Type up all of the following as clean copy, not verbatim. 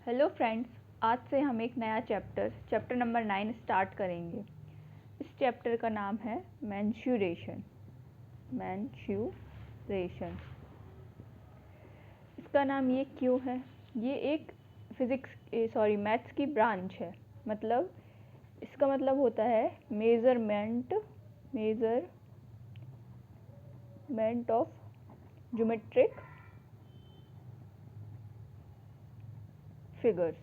Hello friends, आज से हम एक नया चैप्टर नंबर 9 स्टार्ट करेंगे। इस चैप्टर का नाम है मेंस्ट्रुएशन। इसका नाम ये क्यों है? ये एक मैथ्स की ब्रांच है। मतलब इसका मतलब होता है मेजरमेंट ऑफ ज्योमेट्रिक फिगर्स।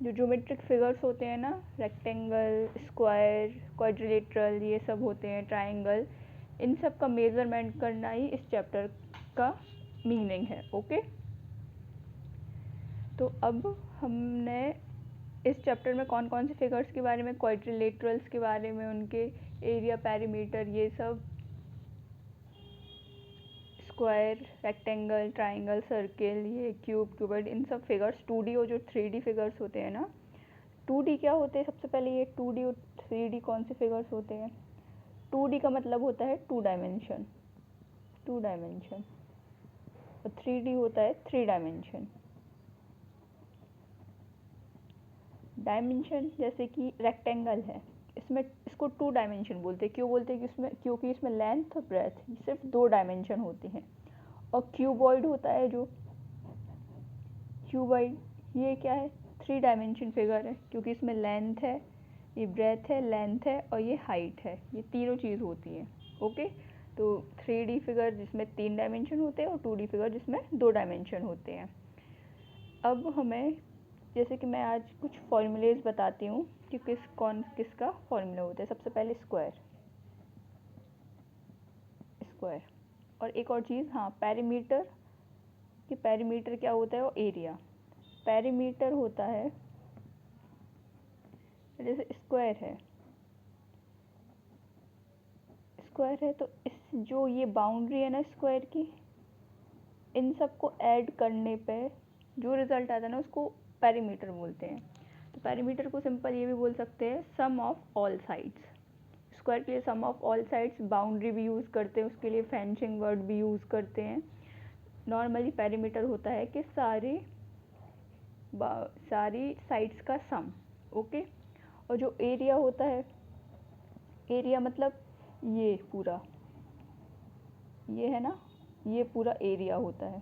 जो ज्योमेट्रिक फिगर्स होते हैं ना, रेक्टेंगल, स्क्वायर, क्वाड्रिलेटरल, ये सब होते हैं, ट्रायंगल, इन सब का मेज़रमेंट करना ही इस चैप्टर का मीनिंग है। ओके, तो अब हमने इस चैप्टर में कौन कौन से फिगर्स के बारे में, क्वाड्रिलेटरल्स के बारे में, उनके एरिया, पेरीमीटर, ये सब, स्क्वायर, रेक्टेंगल, ट्रायंगल, सर्किल, ये क्यूब, क्यूबॉइड, इन सब फिगर्स 2D और जो 3D फिगर्स होते हैं ना, 2D क्या होते हैं? सबसे पहले ये 2D और 3D कौन से फिगर्स होते हैं? 2D का मतलब होता है टू डायमेंशन और 3D होता है 3 डायमेंशन। डायमेंशन जैसे कि रेक्टेंगल है, इसको 2 डायमेंशन बोलते हैं। क्यों बोलते हैं? क्योंकि इसमें लेंथ और ब्रेथ सिर्फ 2 डायमेंशन होते हैं। और क्यूबॉइड होता है जो क्यूबॉइड, ये क्या है? 3 डायमेंशन फिगर है, क्योंकि इसमें लेंथ है, ये ब्रेथ है, लेंथ है और ये हाइट है, ये तीनों चीज़ होती हैं। ओके, तो 3D फिगर जिसमें 3 डायमेंशन होते हैं और 2D फिगर जिसमें 2 डायमेंशन होते हैं। अब हमें, जैसे कि मैं आज कुछ फॉर्मूलेज बताती हूँ कि किसका फॉर्मूला होता है। सबसे पहले स्क्वायर और एक और चीज़, हाँ, पेरीमीटर, कि पेरीमीटर क्या होता है? वो एरिया। पेरीमीटर होता है, जैसे स्क्वायर है तो इस जो ये बाउंड्री है ना स्क्वायर की, इन सबको ऐड करने पे जो रिज़ल्ट आता है ना, उसको पेरीमीटर बोलते हैं। तो पेरीमीटर को सिंपल ये भी बोल सकते हैं, सम ऑफ ऑल साइड्स। स्क्वायर के लिए सम ऑफ ऑल साइड्स, बाउंड्री भी यूज़ करते हैं, उसके लिए फेंसिंग वर्ड भी यूज़ करते हैं। नॉर्मली पेरीमीटर होता है कि सारी साइड्स का सम। ओके, और जो एरिया होता है, एरिया मतलब ये पूरा, ये है ना, ये पूरा एरिया होता है,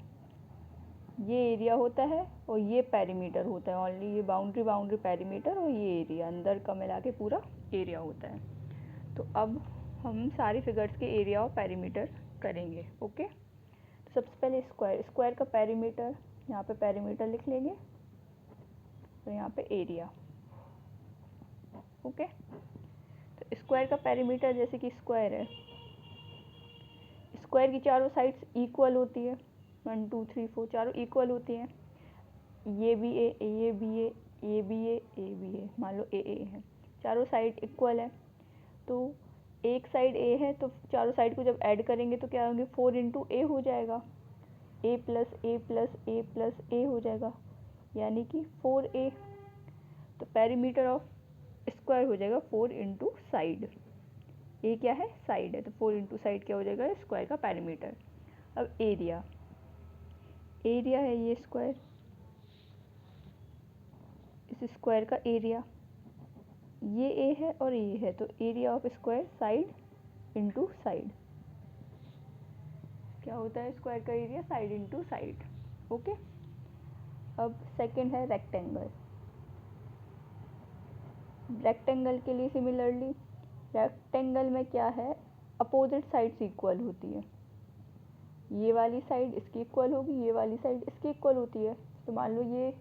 ये एरिया होता है और ये पेरीमीटर होता है। ओनली ये बाउंड्री पेरीमीटर और ये एरिया, अंदर का मिला के पूरा एरिया होता है। तो अब हम सारी फिगर्स के एरिया और पेरीमीटर करेंगे। ओके, तो सबसे पहले स्क्वायर का पेरीमीटर, यहाँ पे पेरीमीटर लिख लेंगे और यहाँ पे एरिया। ओके, तो स्क्वायर का पेरीमीटर, जैसे कि स्क्वायर है, स्क्वायर की चारों साइड्स इक्वल होती है, 1 2 3 4 चारों इक्वल होती हैं। ये भी ए, ये भी ए, ये भी ए, ये भी ए, मान लो ए है, चारों साइड इक्वल है। तो एक साइड ए है तो चारों साइड को जब ऐड करेंगे तो क्या होंगे? 4 इंटू ए हो जाएगा, ए प्लस ए प्लस ए प्लस ए हो जाएगा, यानी कि 4a। तो पेरीमीटर ऑफ स्क्वायर हो जाएगा 4 इंटू साइड। ए क्या है? साइड है, तो 4 इंटू साइड क्या हो जाएगा? स्क्वायर का पेरीमीटर। अब एरिया है ये स्क्वायर, इस स्क्वायर का एरिया, ये ए है और ये है, तो area of square side into side. क्या होता है स्क्वायर का area? Side into side. Okay, अब सेकंड है रेक्टेंगल। रेक्टेंगल के लिए सिमिलरली, रेक्टेंगल में क्या है? अपोजिट साइड्स इक्वल होती है, ये वाली साइड इसकी इक्वल होगी, ये वाली साइड इसकी इक्वल होती है। तो मान लो ये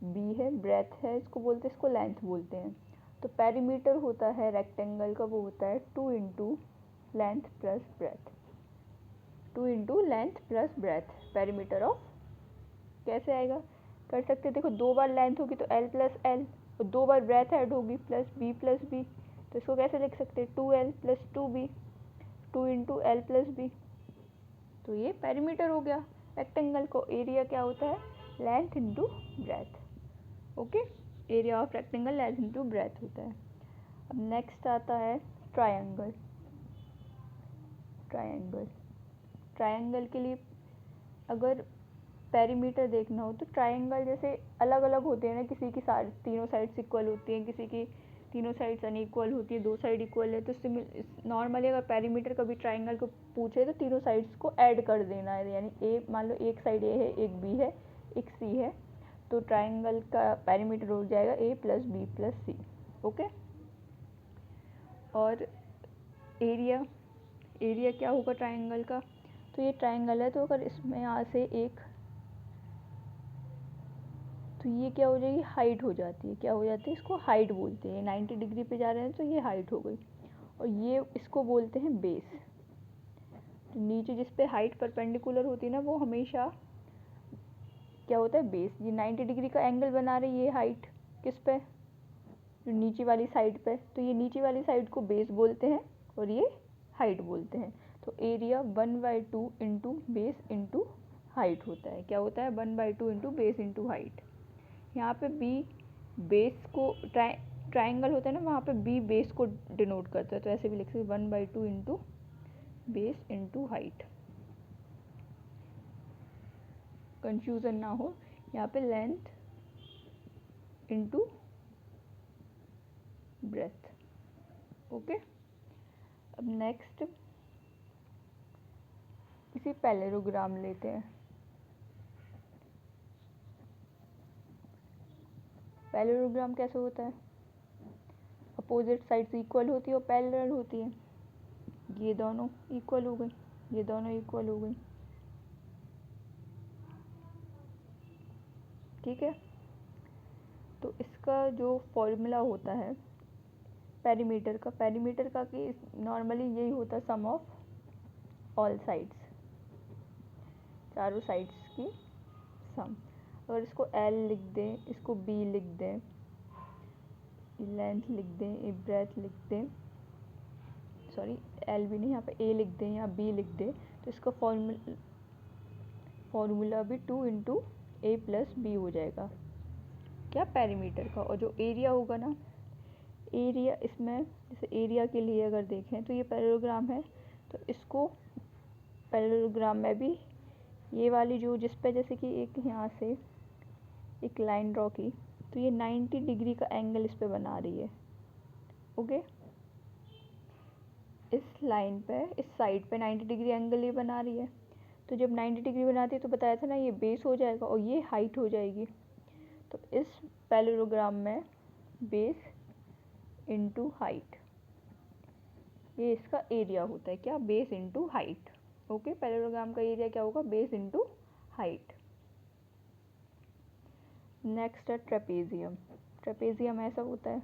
बी है, ब्रेथ है, इसको बोलते हैं, इसको लेंथ बोलते हैं। तो पेरीमीटर होता है रेक्टेंगल का, वो होता है 2 into length plus breadth. 2 into length plus breadth, perimeter of. कैसे आएगा? कर सकते, देखो 2 बार लेंथ होगी तो L प्लस एल, और 2 बार ब्रेथ ऐड होगी प्लस बी, तो इसको कैसे लिख सकते हैं? 2L plus 2B, 2 into L plus B. तो ये पेरीमीटर हो गया रेक्टेंगल को। एरिया क्या होता है? Length into breadth. Okay, area of rectangle length into breadth होता है। अब नेक्स्ट आता है ट्रायंगल। ट्रायंगल के लिए, अगर पेरीमीटर देखना हो तो ट्राइंगल जैसे अलग अलग होते हैं ना, किसी की तीनों साइड्स इक्वल होती हैं, किसी की तीनों साइड्स अनइक्वल होती है, दो साइड इक्वल है। तो नॉर्मली अगर पेरीमीटर कभी ट्राइंगल को पूछे तो तीनों साइड्स को ऐड कर देना है, यानी ए मान लो एक साइड ए है, एक बी है, एक सी है, तो ट्राइंगल का पेरीमीटर हो जाएगा ए प्लस बी प्लस सी। ओके। और एरिया, एरिया क्या होगा ट्राइंगल का, तो ये ट्राइंगल है, तो अगर इसमें यहाँ से एक, तो ये क्या हो जाएगी, हाइट हो जाती है, क्या हो जाती है, इसको हाइट बोलते हैं। 90 डिग्री पे जा रहे हैं तो ये हाइट हो गई, और ये इसको बोलते हैं बेस। तो नीचे जिस पे हाइट परपेंडिकुलर होती है ना, वो हमेशा क्या होता है, बेस। ये 90 डिग्री का एंगल बना रही है हाइट किस पे, जो नीचे वाली साइड पे, तो ये नीचे वाली साइड को बेस बोलते हैं और ये हाइट बोलते हैं। तो area 1/2 into base into height होता है। क्या होता है, 1/2 इंटू बेस इंटू हाइट। यहाँ पे बी बेस को, ट्राइंगल होता है ना, वहाँ पे बी बेस को डिनोट करता है, तो ऐसे भी लिख सकते 1/2 into base into height, confusion ना हो। यहाँ पे लेंथ इंटू ब्रेथ। ओके। अब नेक्स्ट किसी पैरेललोग्राम लेते हैं। पैरेललोग्राम कैसे होता है, अपोजिट साइड्स इक्वल होती है और पैरेलल होती है। ये दोनों इक्वल हो गई, ये दोनों इक्वल हो गई, ठीक है। तो इसका जो फॉर्मूला होता है पेरीमीटर का कि नॉर्मली यही होता है, सम ऑफ ऑल साइड्स, चारों साइड्स की सम। अगर इसको एल लिख दें, इसको बी लिख दें, लेंथ लिख दें, ए ब्रेथ लिख दें, सॉरी एल भी नहीं, यहाँ पे ए लिख दें या बी लिख दें, तो इसका फॉर्मूला भी 2 इंटू ए प्लस बी हो जाएगा, क्या, पेरीमीटर का। और जो एरिया होगा ना, एरिया इसमें जैसे एरिया के लिए अगर देखें तो ये पैरेललोग्राम है, तो इसको पैरेललोग्राम में भी ये वाली जो जिस पे जैसे कि एक यहाँ से एक लाइन ड्रॉ की, तो ये 90 डिग्री का एंगल इस पे बना रही है। ओके। इस लाइन पे, इस साइड पे 90 डिग्री एंगल ये बना रही है, तो जब 90 डिग्री बनाती है तो बताया था ना, ये बेस हो जाएगा और ये हाइट हो जाएगी। तो इस पैरेललोग्राम में बेस इंटू हाइट, ये इसका एरिया होता है, क्या, base into height. Okay. Parallelogram का एरिया क्या होगा, बेस इंटू हाइट। नेक्स्ट है ट्रेपेजियम। ट्रेपेजियम ऐसा होता है,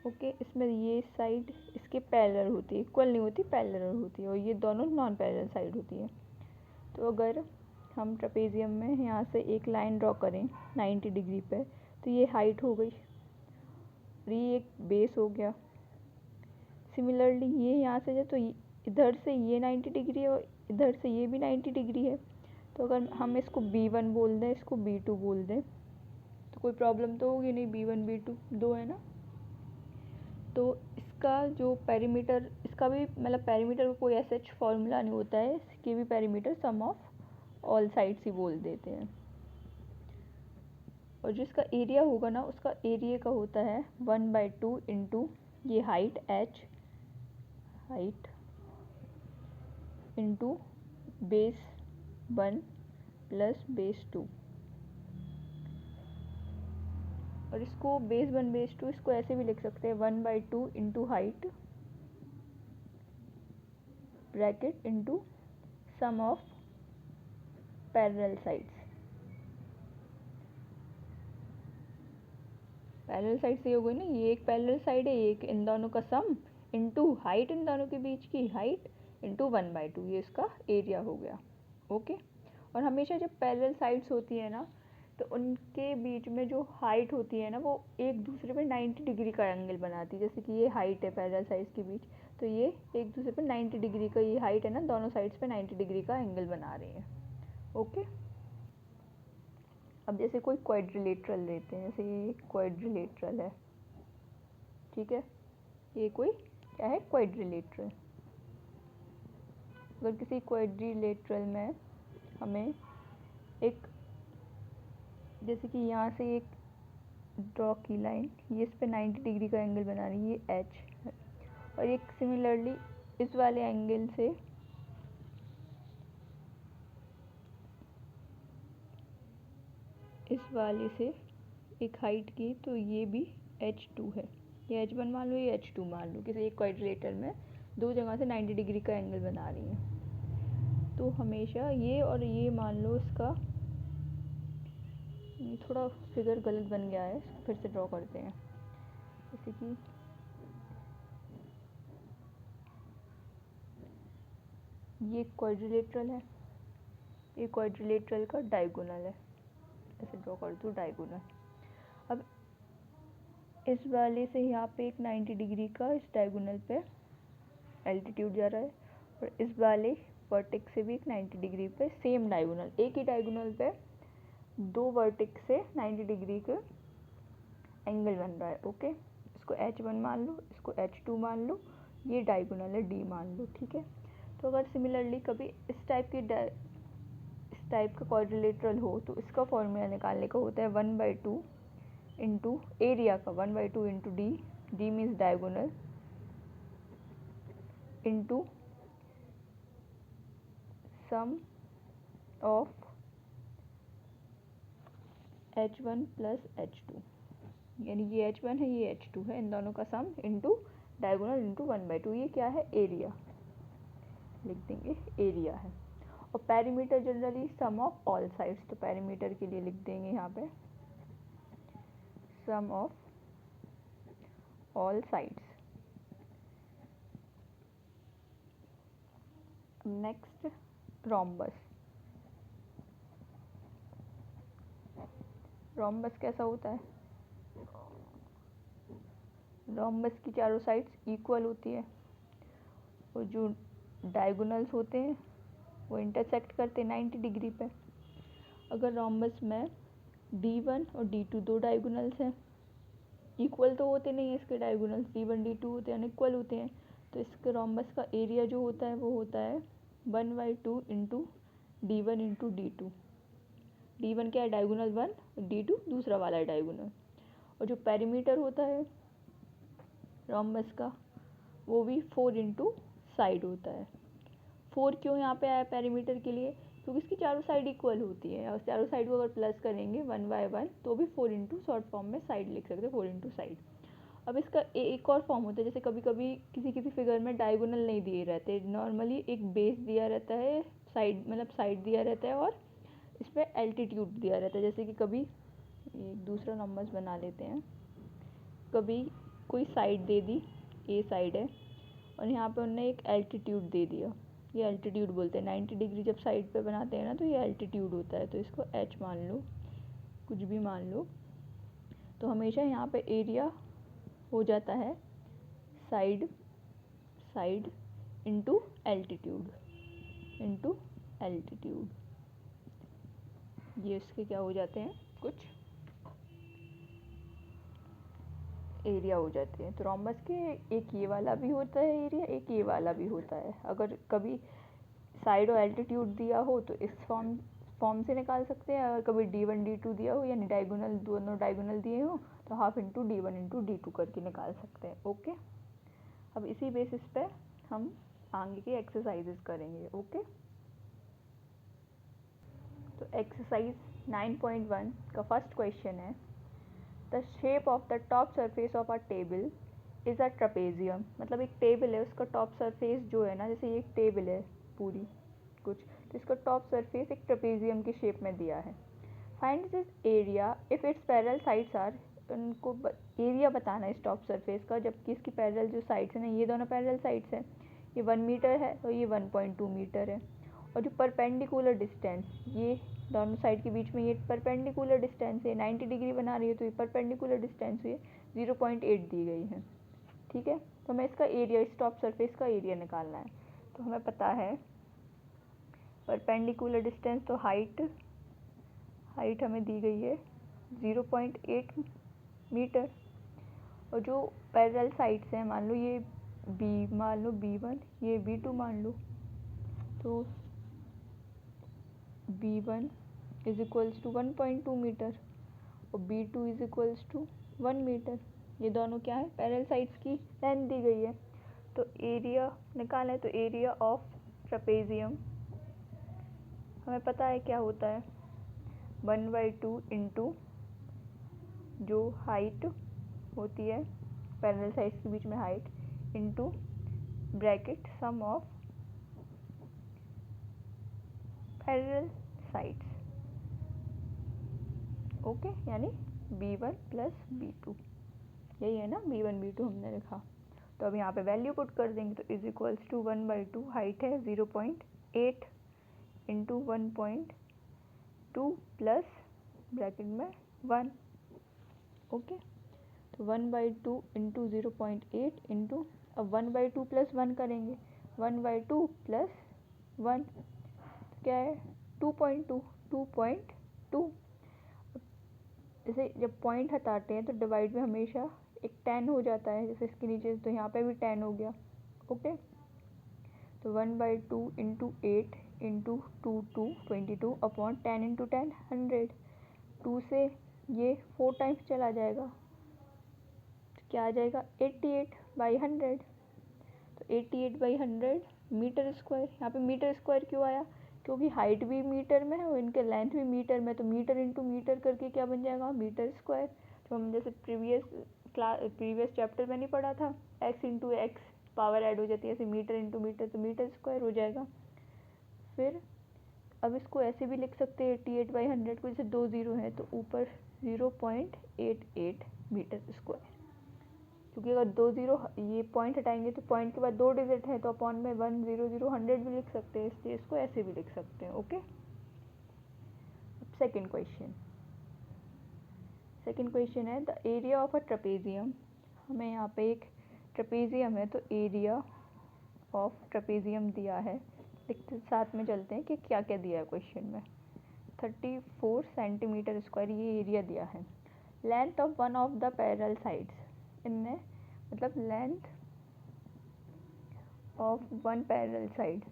ओके। इसमें ये साइड इसके पैरेलल होती है, इक्वल नहीं होती, पैरेलल होती है, और ये दोनों नॉन पैरेलल साइड होती है। तो अगर हम ट्रेपेजियम में यहाँ से एक लाइन ड्रॉ करें 90 डिग्री पे, तो ये हाइट हो गई और ये एक बेस हो गया। सिमिलरली ये यहाँ से तो इधर से ये 90 डिग्री है और इधर से ये भी 90 डिग्री है, तो अगर हम इसको B1 बोल दें, इसको B2 बोल दें, तो कोई प्रॉब्लम तो होगी नहीं, B1 B2 दो है ना। तो इसका जो पेरीमीटर, इसका भी मतलब पेरीमीटर का कोई ऐसा फॉर्मूला नहीं होता है, इसके भी perimeter sum of all sides ही बोल देते हैं। और जो इसका एरिया होगा ना, उसका एरिया का होता है 1/2 इंटू ये height h, height into base 1 plus base 2। और इसको बेस 1 बेस 2 इसको ऐसे भी लिख सकते हैं 1/2 into height bracket into sum of parallel sides. Parallel side से हो गई ना, ये एक पैरेलल साइड है, एक इन दोनों का सम इंटू हाइट, इन दोनों के बीच की हाइट इंटू 1/2, ये इसका एरिया हो गया। ओके। और हमेशा जब पैरेलल साइड्स होती है ना, तो उनके बीच में जो हाइट होती है ना, वो एक दूसरे पे 90 डिग्री का एंगल बनाती है। जैसे कि ये हाइट है पैरेलल साइड्स के बीच, तो ये एक दूसरे पे 90 डिग्री का, ये हाइट है ना, दोनों साइड्स पे 90 डिग्री का एंगल बना रही है। ओके। अब जैसे कोई क्वाड्रिलेटरल लेते हैं, जैसे ये क्वाड्रिलेटरल है, ठीक है, ये कोई क्या है, क्वाड्रिलेटरल। अगर किसी क्वाड्रिलेटरल में हमें एक जैसे कि यहाँ से एक ड्रॉ की लाइन, ये इस पे 90 डिग्री का एंगल बना रही है, ये एच है। और एक सिमिलरली इस वाले एंगल से इस वाले से एक हाइट की, तो ये भी H2 है। ये H1 मान लो, ये H2 मान लो। किसी एक क्वाड्रिलेटरल में दो जगह से 90 डिग्री का एंगल बना रही हैं, तो हमेशा ये और ये मान लो इसका, थोड़ा फिगर गलत बन गया है, फिर से ड्रॉ करते हैं। जैसे कि ये क्वाड्रिलेटरल है, ये क्वाड्रिलेटरल का डायगोनल है, ऐसे ड्रॉ कर दूँ डायगोनल। अब इस वाले से यहाँ पे एक 90 डिग्री का इस डायगोनल पे एल्टीट्यूड जा रहा है, और इस वाले वर्टेक्स से भी एक 90 डिग्री पे सेम डायगोनल, एक ही डायगोनल पे दो वर्टेक्स से 90 डिग्री के एंगल बन रहा है। ओके, इसको H1 मान लो, इसको H2 मान लो, ये डायगोनल है D मान लो। ठीक है, तो अगर सिमिलरली कभी इस टाइप का क्वाड्रिलेटरल हो, तो इसका फॉर्मूला निकालने का होता है 1/2 इंटू एरिया का 1/2 into D means diagonal, into sum of H1 plus H2, यानी ये H1 है, ये H2 है, इन दोनों का सम इंटू डायगोनल इंटू 1/2। ये क्या है? एरिया, लिख देंगे एरिया है। और perimeter generally sum of all sides, तो पेरीमीटर के लिए लिख देंगे यहाँ पे sum of all sides. Next rhombus. Rhombus कैसा होता है? रोम्बस की चारों साइड्स इक्वल होती है, और जो डायगोनल्स होते हैं वो इंटरसेक्ट करते हैं 90 डिग्री पे। अगर रोम्बस में D1 और D2 दो डायगोनल्स हैं, इक्वल तो होते नहीं है इसके डायगोनल्स, D1 D2 होते हैं, अनइक्वल होते हैं, तो इसके रोम्बस का एरिया जो होता है वो होता है 1/2 into D1 into D2। D1 क्या है? डायगोनल 1, D2 दूसरा वाला डायगोनल। और जो पेरीमीटर होता है रोम्बस का, वो भी 4 इंटू साइड होता है। 4 क्यों यहाँ पे आया पेरीमीटर के लिए? क्योंकि इसकी चारों साइड इक्वल होती है, और चारों साइड को अगर प्लस करेंगे 1/1 तो भी 4 इंटू शॉर्ट फॉर्म में साइड लिख सकते हैं, 4 इंटू साइड। अब इसका एक और फॉर्म होता है, जैसे कभी कभी किसी फिगर में डायगोनल नहीं दिए रहते, नॉर्मली एक बेस दिया रहता है, साइड मतलब साइड दिया रहता है, और इस पर एल्टीट्यूड दिया रहता है। जैसे कि कभी एक दूसरा नंबर्स बना लेते हैं, कभी कोई साइड दे दी, ए साइड है, और यहाँ पे उन्होंने एक एल्टीट्यूड दे दिया, ये एल्टीट्यूड बोलते हैं। 90 डिग्री जब साइड पे बनाते हैं ना, तो ये एल्टीट्यूड होता है, तो इसको H मान लो, कुछ भी मान लो। तो हमेशा यहाँ पे एरिया हो जाता है साइड इंटू एल्टीट्यूड, ये इसके क्या हो जाते हैं? कुछ एरिया हो जाते हैं। तो रोम्बस के एक ये वाला भी होता है एरिया, एक ये वाला भी होता है। अगर कभी साइड और एल्टीट्यूड दिया हो तो इस फॉर्म से निकाल सकते हैं। अगर कभी D1 D2 दिया हो, यानी डायगोनल दोनों डायगोनल दिए हो, तो half into D1 into D2 करके निकाल सकते हैं। ओके, अब इसी बेसिस पे हम आगे की एक्सरसाइजेस करेंगे। ओके, तो एक्सरसाइज 9.1 का फर्स्ट क्वेश्चन है, the shape of the top surface of a table is a trapezium. मतलब एक टेबल है, उसका टॉप सरफेस जो है ना, जैसे ये एक टेबल है पूरी कुछ, तो इसका टॉप सरफेस एक ट्रपेजियम की शेप में दिया है। Find this area if it's parallel sides are, उनको एरिया बताना है इस टॉप सरफेस का, जबकि इसकी पैरेलल जो साइड्स हैं ना, ये दोनों पैरेलल साइड्स हैं, ये 1 मीटर है और ये 1.2 मीटर है। और जो परपेंडिकुलर डिस्टेंस, ये दोनों साइड के बीच में ये परपेंडिकुलर डिस्टेंस है, 90 डिग्री बना रही है, तो ये परपेंडिकुलर डिस्टेंस हुई 0.8 दी गई है। ठीक है, तो हमें इसका एरिया, इस टॉप सरफेस का एरिया निकालना है। तो हमें पता है परपेंडिकुलर डिस्टेंस, तो हाइट हमें दी गई है 0.8 मीटर, और जो पैरेलल साइड्स हैं, मान लो ये मान लो B1, ये B2 मान लो, तो B1 is equals to 1.2 metre और B2 is equals to 1 metre. ये दोनों क्या है, पैरेलल साइड्स की लेंथ दी गई है। तो एरिया निकालना है, तो एरिया ऑफ ट्रेपेजियम हमें पता है क्या होता है, 1/2 इंटू जो हाइट होती है पैरेलल साइड्स के बीच में height into bracket sum of parallel sides. Okay, यानी B1 प्लस B2, यही है ना, B1 B2 हमने लिखा। तो अब यहाँ पे वैल्यू पुट कर देंगे, तो इज इक्वल्स टू 1/2, हाइट है 0.8 इंटू 1.2 प्लस ब्रैकेट में 1। ओके, तो 1/2 इंटू 0.8 इंटू, अब 1/2 प्लस 1 करेंगे, 1/2 प्लस 1 क्या है 2.2, 2.2। जैसे जब पॉइंट हटाते हैं तो डिवाइड में हमेशा एक 10 हो जाता है, जैसे इसके नीचे, तो यहाँ पे भी 10 हो गया। ओके, तो 1/2 इंटू 8 इंटू 2 22 अपॉन 10 इंटू 10 100। 2 से ये 4 टाइम्स चला जाएगा, तो क्या आ जाएगा 88/100। तो 88/100 मीटर स्क्वायर। यहाँ पे मीटर स्क्वायर क्यों आया, क्योंकि हाइट भी मीटर में है और इनके लेंथ भी मीटर में, तो मीटर इंटू मीटर करके क्या बन जाएगा, मीटर स्क्वायर। तो हम जैसे प्रीवियस चैप्टर में नहीं पढ़ा था, x into x power add हो जाती है, ऐसे मीटर इंटू मीटर, तो मीटर स्क्वायर हो जाएगा। फिर अब इसको ऐसे भी लिख सकते हैं 88/100 को, जैसे 2 ज़ीरो है तो ऊपर 0.88 मीटर स्क्वायर, क्योंकि अगर 2 ज़ीरो ये पॉइंट हटाएंगे तो पॉइंट के बाद 2 डिजिट है, तो अपॉन में 1 0 0 100 भी लिख सकते हैं, इसलिए इसको ऐसे भी लिख सकते हैं। ओके, सेकेंड क्वेश्चन है the area of a trapezium. हमें यहाँ पे एक ट्रेपेजियम है, तो एरिया ऑफ ट्रेपेजियम दिया है, लिखते साथ में चलते हैं कि क्या क्या दिया है क्वेश्चन में। 34 सेंटीमीटर स्क्वायर ये एरिया दिया है। Length of one of the parallel sides, इनने मतलब length of one parallel side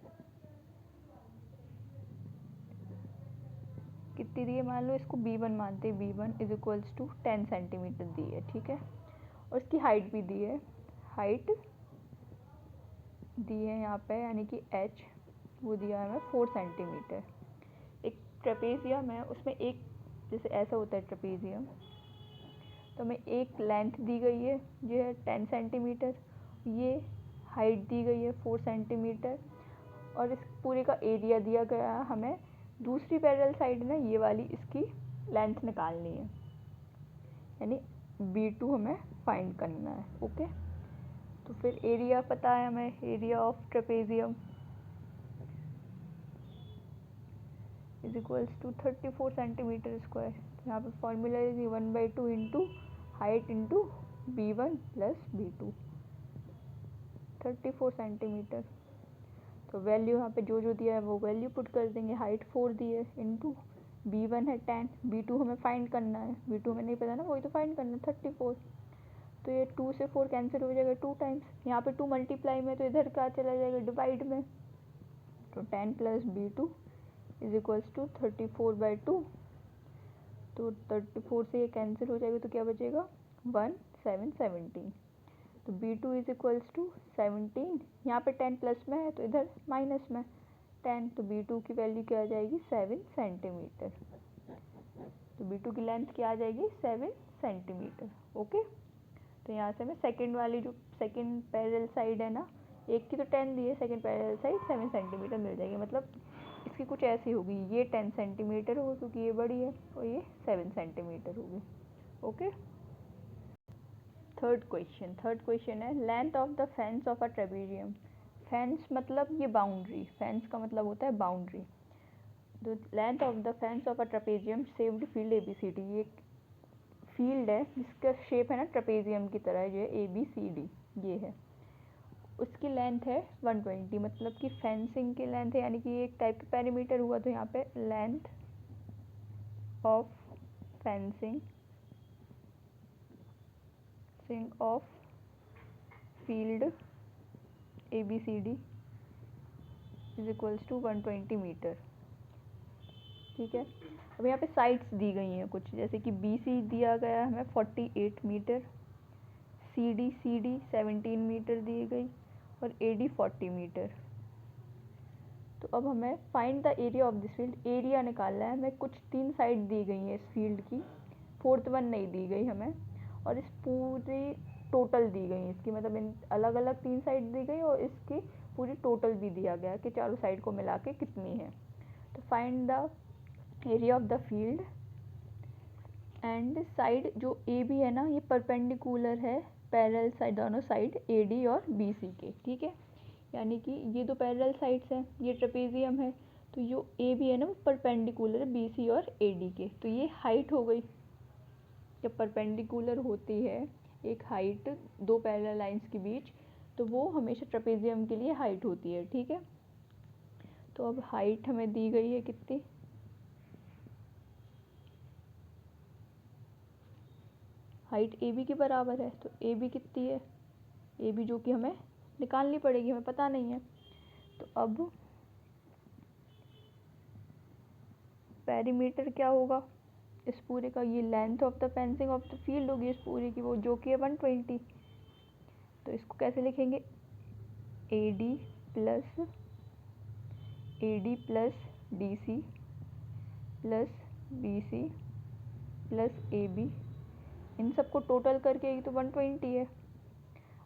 कितनी दी है, मान लो इसको B1 मानते हैं, B1 is equals to 10 centimetre दी है, ठीक है। और इसकी हाइट भी दी है, हाइट दी है यहाँ पे, यानी कि h वो दिया है हमें 4 सेंटीमीटर। एक ट्रेपेजियम है, उसमें एक जैसे ऐसा होता है ट्रेपेजियम, तो हमें एक लेंथ दी गई है जो है 10 सेंटीमीटर, ये हाइट दी गई है 4 सेंटीमीटर, और इस पूरे का एरिया दिया गया है हमें। दूसरी पैरेलल साइड ना ये वाली, इसकी लेंथ निकालनी है, यानी B2 हमें फाइंड करना है। ओके, तो फिर एरिया पता है हमें, area of trapezium is equals to 34 centimetre square. तो यहाँ पे फॉर्मूला है 1/2 into height into B1 plus B2, 34 centimetre. तो वैल्यू यहाँ पे जो जो दिया है वो वैल्यू पुट कर देंगे। हाइट 4 दी है इंटू B1 है 10, B2 हमें फाइंड करना है, B2 हमें नहीं पता ना, वही तो फाइंड करना है 34। तो ये 2 से 4 कैंसिल हो जाएगा 2 टाइम्स, यहाँ पे 2 मल्टीप्लाई में, तो इधर क्या चला जाएगा डिवाइड में, तो 10 plus B2 is equals to 34/2। तो 34 से ये कैंसिल हो जाएगा, तो क्या बचेगा 1 7 17। तो B2 इज इक्वल्स टू 17, यहाँ पे 10 प्लस में है तो इधर माइनस में 10, तो B2 की वैल्यू क्या आ जाएगी 7 सेंटीमीटर। तो B2 की लेंथ क्या आ जाएगी 7 सेंटीमीटर। ओके, तो यहाँ से हमें सेकंड वाली जो सेकंड पैरेलल साइड है ना, एक की तो 10 दी है, सेकंड पैरेलल साइड 7 सेंटीमीटर मिल जाएगी। मतलब इसकी कुछ ऐसी होगी, ये 10 सेंटीमीटर होगी क्योंकि ये बड़ी है, और ये 7 सेंटीमीटर होगी। ओके, थर्ड क्वेश्चन है length of the fence of a trapezium. Fence मतलब ये बाउंड्री, फेंस का मतलब होता है boundary. The length of the fence of a trapezium shaped field ABCD, ये फील्ड है जिसका शेप है ना ट्रेपेजियम की तरह, जो है ABCD ये है, उसकी लेंथ है 120। मतलब कि फेंसिंग की लेंथ है, यानी कि एक टाइप का पेरीमीटर हुआ, तो यहाँ पे length of fencing of field ABCD is equals to 120 metre. ठीक है। अब यहाँ पे साइड्स दी गई हैं कुछ, जैसे कि बी सी दिया गया है हमें 48 मीटर, सी डी 17 मीटर दी गई और ए डी 40 मीटर। तो अब हमें find the area of this field, area निकालना है हमें। कुछ 3 साइड दी गई हैं इस फील्ड की, 4th वन नहीं दी गई हमें, और इस पूरी टोटल दी गई इसकी, मतलब इन अलग अलग 3 साइड दी गई और इसकी पूरी टोटल भी दिया गया कि चारों साइड को मिला के कितनी है। तो find the area of the field and side जो ए बी है ना, ये परपेंडिकुलर है पैरेलल साइड, दोनों साइड ए डी और बी सी के, ठीक है। यानी कि ये दो पैरेलल साइड्स हैं, ये ट्रेपेजियम है, तो जो ए बी है ना वो परपेंडिकुलर है बी सी और ए डी के। तो ये हाइट हो गई, जब परपेंडिकुलर होती है एक हाइट दो पैरेलल लाइंस के बीच, तो वो हमेशा ट्रेपेजियम के लिए हाइट होती है, ठीक है। तो अब हाइट हमें दी गई है कितनी, हाइट ए बी के बराबर है, तो ए बी कितनी है, ए बी जो कि हमें निकालनी पड़ेगी, हमें पता नहीं है। तो अब पेरीमीटर क्या होगा इस पूरे का, ये length of the fencing of the field होगी इस पूरे की, वो जो कि है 120। तो इसको कैसे लिखेंगे, A D plus D C plus B C plus A B, इन सबको टोटल करके ये तो 120 है।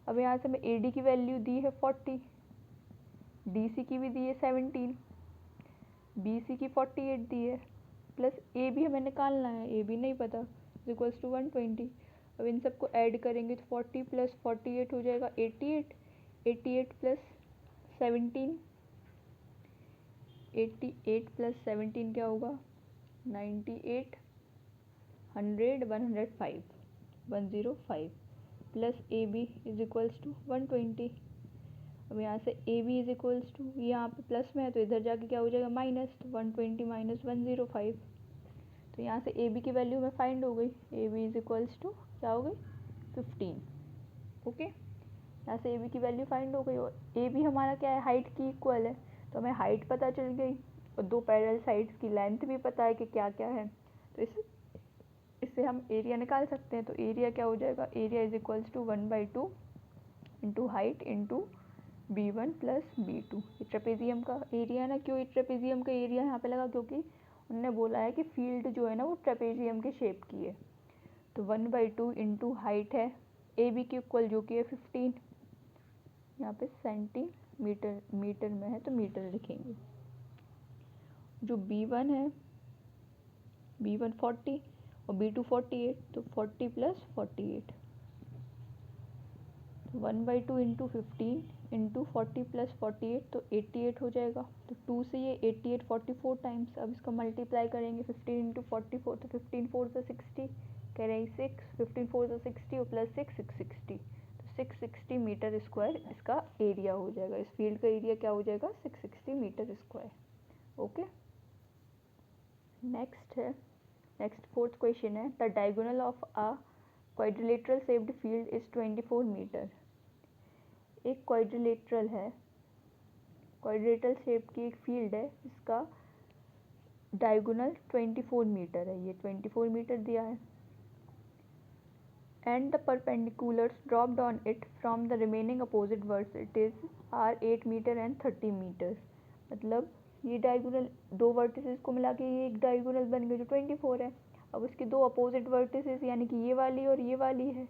अब यहाँ से हमें ए डी की वैल्यू दी है 40, डी सी की भी दी है 17, बी सी की 48 दी है, प्लस ए बी हमें निकालना है, ए बी नहीं पता, इक्वल्स टू 120। अब इन सबको ऐड करेंगे तो 40 प्लस 48 हो जाएगा 88, 88 प्लस 17, 88 प्लस 17 क्या होगा 98, 100, 105, 105 plus A B is equals to 120। अब यहाँ से A B is equals to, यहाँ पे प्लस में है तो इधर जाके क्या हो जाएगा माइनस, तो 120 माइनस 105। तो यहाँ से ए बी की वैल्यू में फाइंड हो गई, A B is equals to क्या हो गई 15। ओके, यहाँ से ए बी की वैल्यू फाइंड हो गई और ए बी हमारा क्या है हाइट की इक्वल है, तो हमें हाइट पता चल गई और दो पैरेलल साइड्स की लेंथ भी पता है कि क्या क्या है। तो इससे हम एरिया निकाल सकते हैं। तो एरिया क्या हो जाएगा, area is equals to 1/2 into height into B1 plus B2। ये ट्रेपेजियम का एरिया है ना, क्यों ये ट्रेपेजियम का एरिया यहाँ पे लगा, क्योंकि उन्होंने बोला है कि फील्ड जो है ना वो ट्रेपेजियम के शेप की है। तो 1/2 इंटू हाइट है ए बी की इक्वल जो कि है 15, यहाँ पे सेंटीमीटर मीटर में है तो मीटर लिखेंगे। जो B1 है, B1 40 और B2 48, तो 40 प्लस 48, 1/2 इंटू 15 इंटू 40 प्लस 48 तो 88 हो जाएगा। तो 2 से ये 88 44 टाइम्स, अब इसका मल्टीप्लाई करेंगे 15 इंटू 44, तो 15 4 से 60, कह रहे हैं 6, 15 4 से 60 और प्लस 6 660, तो 660 मीटर स्क्वायर इसका एरिया हो जाएगा। इस फील्ड का एरिया क्या हो जाएगा 660 मीटर स्क्वायर। ओके, नेक्स्ट है, नेक्स्ट 4th क्वेश्चन है, the diagonal of a quadrilateral shaped field is 24 metre. एक क्वाड्रिलेटरल है, क्वाड्रिलेटरल शेप की एक फील्ड है, इसका डायगोनल 24 मीटर है, ये 24 मीटर दिया है। And the perpendiculars dropped on it from the remaining opposite vertices are 8 metre and 30 metre. मतलब ये डायगोनल दो वर्टिसेस को मिला के ये एक डायगोनल बन गई जो 24 है। अब उसके दो अपोजिट वर्टिसेस यानी कि ये वाली और ये वाली है,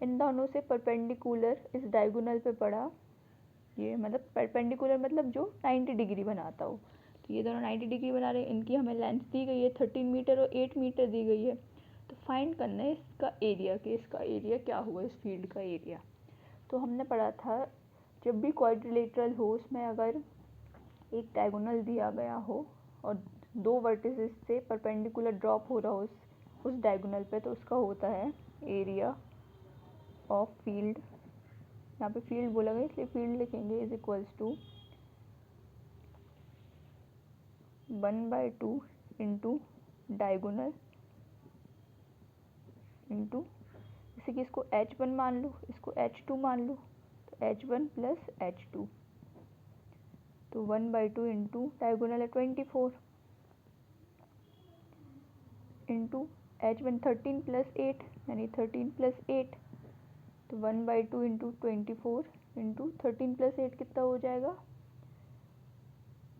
इन दोनों से परपेंडिकुलर इस डायगोनल पे पड़ा, ये मतलब परपेंडिकुलर मतलब जो 90 डिग्री बनाता हो, तो ये दोनों 90 डिग्री बना रहे हैं। इनकी हमें लेंथ दी गई है 13 मीटर और 8 मीटर दी गई है। तो फाइंड करना है इसका एरिया, कि इसका एरिया क्या हुआ इस फील्ड का एरिया। तो हमने पढ़ा था जब भी क्वाड्रिलेटरल हो उसमें अगर एक डायगोनल दिया गया हो और दो वर्टिसेस से परपेंडिकुलर ड्रॉप हो रहा हो उस डायगोनल पे, तो उसका होता है एरिया ऑफ फील्ड। यहाँ पे फील्ड बोला गया इसलिए फील्ड लिखेंगे, is equals to 1/2 into diagonal into, जैसे कि इसको H1 मान लो, इसको H2 मान लो, तो H1 प्लस H2, तो 1/2 इंटू डायगोनल है 24 इंटू H1 13 प्लस 8 यानी 13 प्लस 8, तो 1/2 इंटू 24 इंटू 13 प्लस 8 कितना हो जाएगा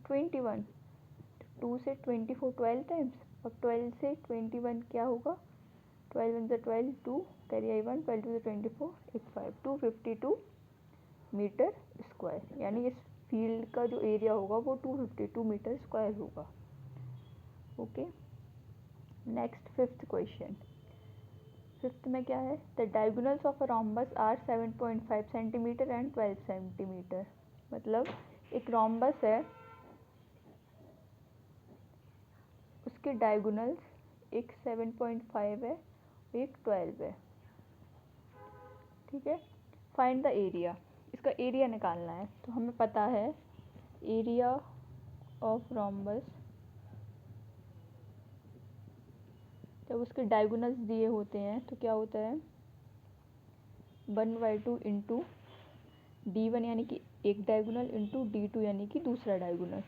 21। 2 से 24 12 टाइम्स, और 12 से 21 क्या होगा 12 × 12 2 कैरी आई 1 12 2 24 1 5 252 मीटर स्क्वायर, यानी इस फील्ड का जो एरिया होगा वो 252 मीटर स्क्वायर होगा। Okay, next fifth question. Fifth में क्या है, the diagonals of a rhombus are 7.5 centimetre and 12 centimetre. मतलब एक रोम्बस है, उसके डायगोनल्स एक 7.5 है, एक 12 है, ठीक है। फाइंड द एरिया, इसका एरिया निकालना है। तो हमें पता है एरिया ऑफ रोम्बस जब उसके डायगोनल्स दिए होते हैं तो क्या होता है 1/2 इंटू D1 यानी कि एक डायगोनल इंटू D2 यानी कि दूसरा डायगोनल।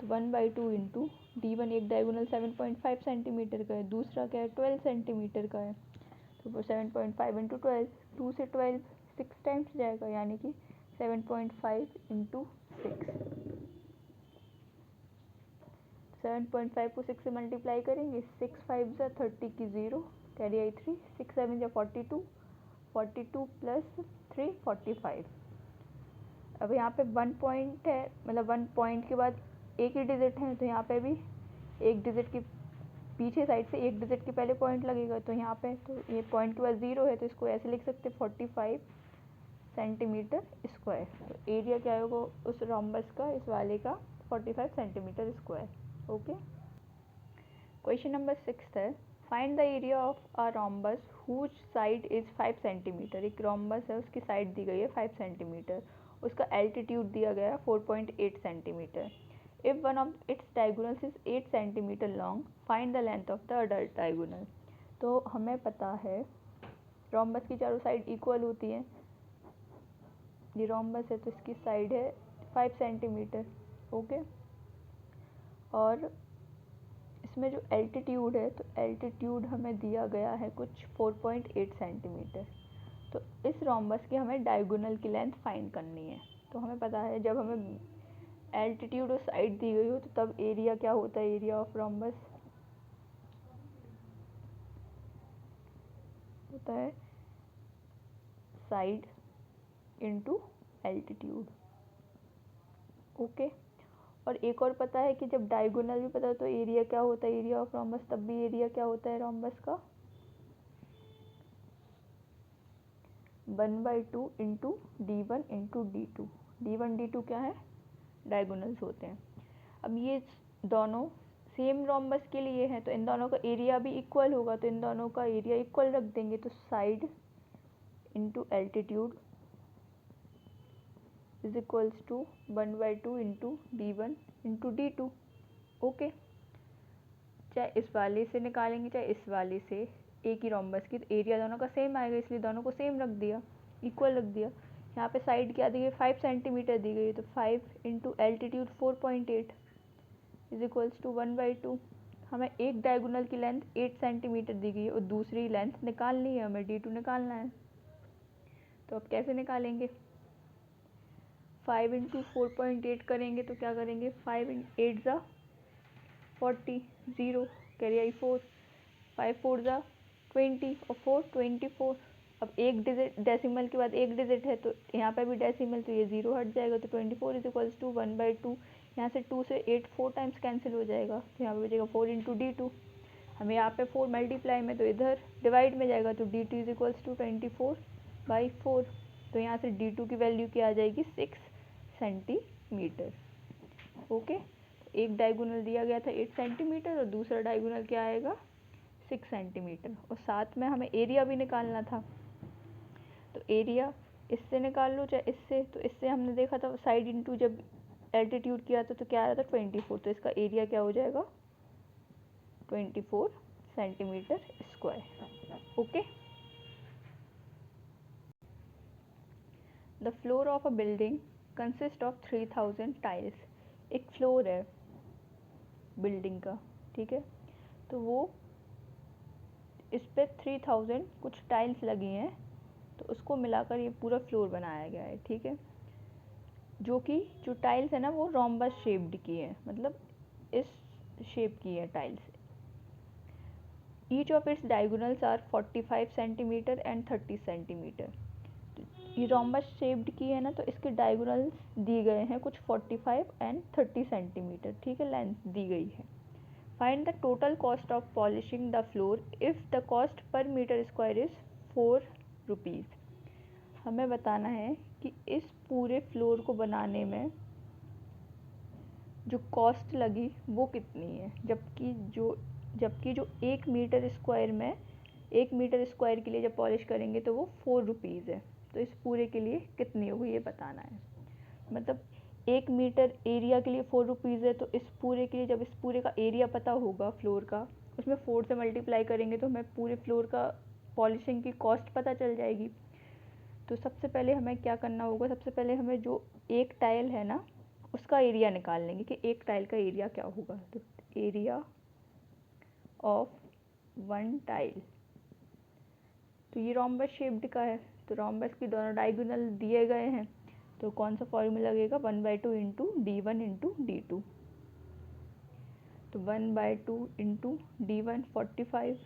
तो 1/2 इंटू D1 एक डायगोनल 7.5 सेंटीमीटर का है, दूसरा क्या है 12 सेंटीमीटर का है। तो वो 7.5 इंटू 12, 2 से 12 6 टाइम्स जाएगा, यानी कि 7.5 इंटू 6। 7.5 को 6 से मल्टीप्लाई करेंगे, 6 5 ज़ा 30 की 0 कैरी आई 3, 6 7 ज़ा 42, 42 प्लस 3 45। अब यहाँ पे 1 पॉइंट है, मतलब 1 पॉइंट के बाद एक ही डिजिट है, तो यहाँ पे भी एक डिजिट की पीछे साइड से एक डिजिट के पहले पॉइंट लगेगा। तो यहाँ पे तो ये पॉइंट के बाद 0 है, तो इसको ऐसे लिख सकते 45 सेंटीमीटर स्क्वायर। तो एरिया क्या होगा उस रोम्बस का, इस वाले का 45 centimetre square. Okay, question number 6 है, find the area of a rhombus whose side is 5 centimetre. एक रोम्बस है, उसकी साइड दी गई है 5 सेंटीमीटर, उसका एल्टीट्यूड दिया गया है 4.8 centimetre. If one of its diagonals is 8 centimetre long, find the length of the other diagonal. तो हमें पता है रोम्बस की चारों साइड इक्वल होती हैं। ये रोम्बस है तो इसकी साइड है 5 सेंटीमीटर। ओके, और इसमें जो एल्टीट्यूड है, तो एल्टीट्यूड हमें दिया गया है कुछ 4.8 सेंटीमीटर। तो इस रोम्बस की हमें डायगोनल की लेंथ फाइंड करनी है। तो हमें पता है जब हमें एल्टीट्यूड और साइड दी गई हो तो तब एरिया क्या होता है, एरिया ऑफ रोम्बस होता है साइड इनटू एल्टीट्यूड। ओके, और एक और पता है कि जब डायगोनल भी पता हो तो एरिया क्या होता है, एरिया ऑफ रोम्बस, तब भी एरिया क्या होता है रोम्बस का 1/2 into D1 into D2। D1 D2 क्या है डायगोनल्स होते हैं। अब ये दोनों सेम रोम्बस के लिए हैं तो इन दोनों का एरिया भी इक्वल होगा, तो इन दोनों का एरिया इक्वल रख देंगे। तो side into altitude is equals to 1/2 into D1 into D2। Okay, चाहे इस वाले से निकालेंगे चाहे इस वाले से, एक ही रोम्बस की, तो एरिया दोनों का सेम आएगा, इसलिए दोनों को सेम रख दिया, इक्वल रख दिया। यहाँ पे साइड क्या दी गई 5 सेंटीमीटर दी गई है, तो 5 into altitude 4.8 is equals to 1/2। हमें एक डायगोनल की लेंथ 8 सेंटीमीटर दी गई है और दूसरी लेंथ निकालनी है, हमें D2 निकालना है। तो अब कैसे निकालेंगे, 5 इंटू 4.8 करेंगे तो क्या करेंगे 5 8 ज़ा 40, 0 कैरी आई 4, 5 4 ज़ा 20 और 4 24। अब एक डिजिट डेसिमल के बाद एक डिजिट है तो यहाँ पे भी डेसिमल, तो ये 0 हट जाएगा, तो 24 इज इक्वल्स टू 1/2। यहाँ से 2 से 8 4 टाइम्स कैंसिल हो जाएगा, तो यहाँ पे बचेगा 4 इंटू D2। हमें यहाँ पे 4 मल्टीप्लाई में, तो इधर डिवाइड में जाएगा, तो D2 इज इक्वल्स टू 24/4। तो यहाँ से D2 की वैल्यू क्या आ जाएगी 6 सेंटीमीटर। ओके, एक डायगोनल दिया गया था 8 सेंटीमीटर और दूसरा डायगोनल क्या आएगा 6 सेंटीमीटर, और साथ में हमें एरिया भी निकालना था। तो एरिया इससे निकाल लो चाहे इससे, तो इससे हमने देखा था साइड इंटू जब एल्टीट्यूड किया था तो क्या आ रहा था 24, तो इसका एरिया क्या हो जाएगा 24 centimetre square. Okay, the floor of a building consist of 3000 tiles. एक फ्लोर है बिल्डिंग का, ठीक है, तो वो इस पे 3000 कुछ टाइल्स लगी हैं, तो उसको मिलाकर ये पूरा फ्लोर बनाया गया है, ठीक है। जो टाइल्स है ना वो रोम्बस शेप्ड की है, मतलब इस शेप की है tiles. Each of its diagonals are 45 centimetre and 30 centimetre. ये रोम्बस शेप्ड की है ना, तो इसके डायगोनल्स दिए गए हैं कुछ 45 एंड 30 सेंटीमीटर, ठीक है, लेंथ दी गई है। Find the total cost of polishing the floor if the cost per metre square is 4 rupees. हमें बताना है कि इस पूरे फ्लोर को बनाने में जो कॉस्ट लगी वो कितनी है, जबकि जो 1 मीटर स्क्वायर के लिए जब पॉलिश करेंगे तो वो 4 रुपीज़ है। तो इस पूरे के लिए कितनी होगी ये बताना है। मतलब 1 मीटर एरिया के लिए 4 रुपीज़ है, तो इस पूरे के लिए जब इस पूरे का एरिया पता होगा फ्लोर का, उसमें 4 से मल्टीप्लाई करेंगे तो हमें पूरे फ्लोर का पॉलिशिंग की कॉस्ट पता चल जाएगी। तो सबसे पहले हमें क्या करना होगा, सबसे पहले हमें जो एक टाइल है ना उसका एरिया निकाल लेंगे कि एक टाइल का एरिया क्या होगा। तो एरिया ऑफ 1 टाइल, तो ये रोम्बस शेप्ड का है, तो रोम्बस की दोनों डायगोनल दिए गए हैं, तो कौन सा फॉर्मूला लगेगा, 1/2 इंटू D1 इंटू D2। तो 1/2 इंटू D1 45,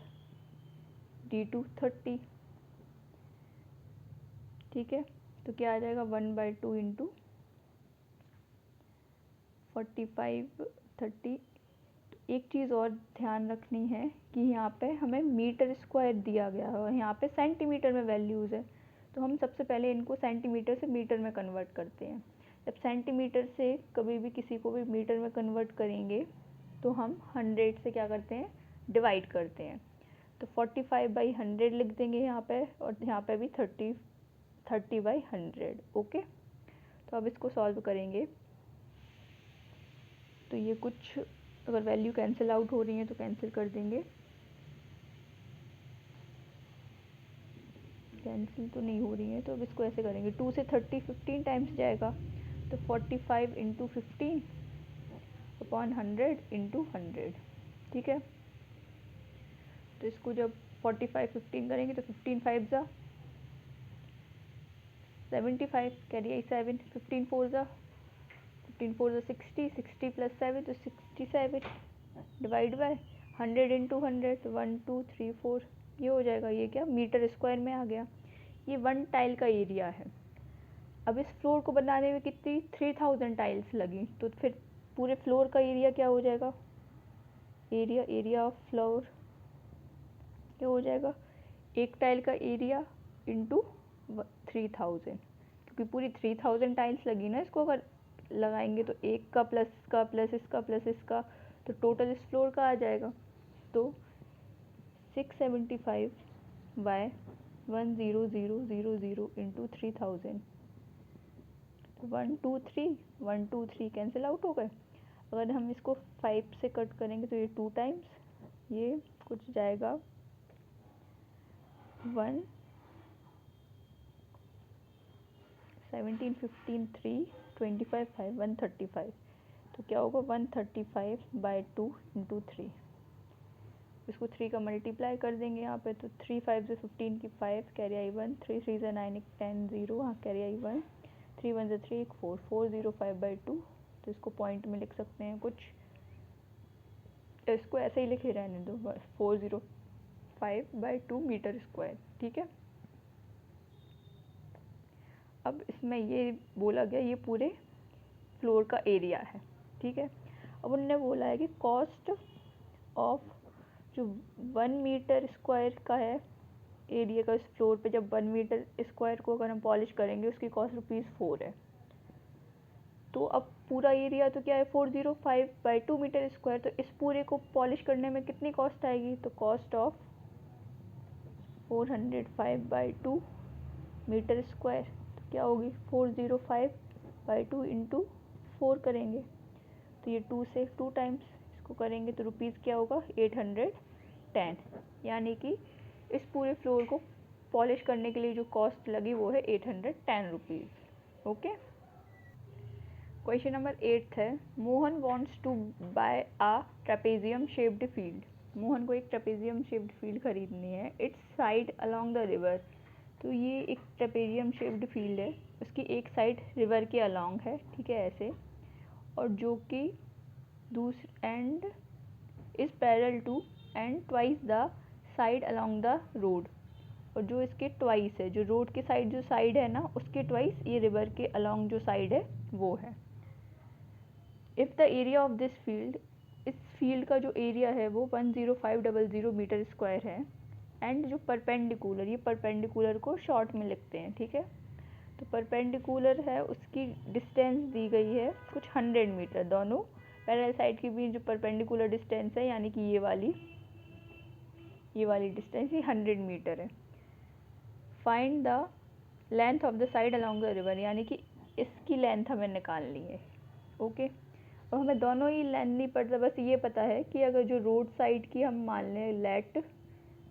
D2 30, ठीक है। तो क्या आ जाएगा 1/2 इंटू 45 30। एक चीज़ और ध्यान रखनी है कि यहाँ पे हमें मीटर स्क्वायर दिया गया है और यहाँ पे सेंटीमीटर में वैल्यूज़ है, तो हम सबसे पहले इनको सेंटीमीटर से मीटर में कन्वर्ट करते हैं। जब सेंटीमीटर से कभी भी किसी को भी मीटर में कन्वर्ट करेंगे तो हम 100 से क्या करते हैं, डिवाइड करते हैं। तो 45/100 लिख देंगे यहाँ पे, और यहाँ पे भी 30/100, ओके। तो अब इसको सॉल्व करेंगे तो ये कुछ अगर वैल्यू कैंसिल आउट हो रही है तो कैंसिल कर देंगे, कैंसिल तो नहीं हो रही है, तो अब इसको ऐसे करेंगे 2 से 30 15 टाइम्स जाएगा, तो 45 इंटू 15 अपॉन 100 इंटू 100, ठीक है। तो इसको जब 45 15 करेंगे तो 15 5 ज़ा 75, कैरी आई 7, 15 4 ज़ा 60, 60 प्लस 7 तो 67, डिवाइड बाय 100 इंटू 100, 1 2 3 4, ये हो जाएगा। ये क्या मीटर स्क्वायर में आ गया। ये 1 टाइल का एरिया है। अब इस फ्लोर को बनाने में कितनी 3000 टाइल्स लगी, तो फिर पूरे फ्लोर का एरिया क्या हो जाएगा, एरिया ऑफ फ्लोर क्या हो जाएगा, एक टाइल का एरिया इंटू 3000, क्योंकि पूरी 3000 टाइल्स लगी ना, इसको अगर लगाएंगे तो एक का प्लस इसका प्लस इसका प्लस इसका, तो टोटल इस फ्लोर का आ जाएगा। तो 675/10000 इंटू 3000, 1 2 3 1 2 3 कैंसिल आउट हो गए। अगर हम इसको 5 से कट करेंगे तो ये 2 टाइम्स, ये कुछ जाएगा 1 17 15 3 25 5 135, तो क्या होगा 135/2 इंटू 3। इसको 3 का मल्टीप्लाई कर देंगे यहाँ पे, तो 3 5 से 15 की 5, कैरी आई 1, 3 3 से 9 10 0, हाँ कैरी आई 1, 3 1 से 3 4 405/2। तो इसको पॉइंट में लिख सकते हैं कुछ, इसको ऐसे ही लिखे रहने दो बस, 405/2 मीटर स्क्वायर, ठीक है। अब इसमें ये बोला गया ये पूरे फ्लोर का एरिया है, ठीक है। अब उन्होंने बोला है कि कॉस्ट ऑफ जो 1 मीटर स्क्वायर का है एरिया का, इस फ्लोर पे जब 1 मीटर स्क्वायर को अगर हम पॉलिश करेंगे उसकी कॉस्ट ₹4 है। तो अब पूरा एरिया तो क्या है 405/2 मीटर स्क्वायर, तो इस पूरे को पॉलिश करने में कितनी कॉस्ट आएगी, तो कॉस्ट ऑफ 405/2 मीटर स्क्वायर, तो क्या होगी 405/2 इंटू 4 करेंगे, तो ये 2 से 2 टाइम्स इसको करेंगे तो रुपीज़ क्या होगा 810, यानी कि इस पूरे फ्लोर को पॉलिश करने के लिए जो कॉस्ट लगी वो है 810 रुपीज़, ओके। क्वेश्चन नंबर 8 है, Mohan wants to buy a trapezium shaped field. Mohan को एक ट्रेपेजियम शेप्ड फील्ड खरीदनी है, its side along the river. तो ये एक ट्रेपेजियम शेप्ड फील्ड है, उसकी एक साइड रिवर के अलोंग है, ठीक है, ऐसे, और जो कि दूसरी end is parallel to and twice the side along the road, और जो इसके ट्वाइस है, जो रोड के साइड जो साइड है ना, उसके ट्वाइस ये रिवर के अलोंग जो साइड है वो है। If the area of this field, इस फील्ड का जो एरिया है वो 10500 मीटर स्क्वायर है, एंड जो परपेंडिकुलर, ये परपेंडिकुलर को शॉर्ट में लिखते हैं, ठीक है। तो परपेंडिकुलर है, उसकी डिस्टेंस दी गई है कुछ 100 मीटर, दोनों पैरेलल साइड के बीच जो परपेंडिकुलर डिस्टेंस है, यानी कि ये वाली डिस्टेंस ये 100 मीटर है। Find the length of the side along the river, यानी कि इसकी लेंथ हमें निकालनी है, ओके। और हमें दोनों ही लेंथ नहीं पड़ता, बस ये पता है कि अगर जो रोड साइड की हम मान लें, let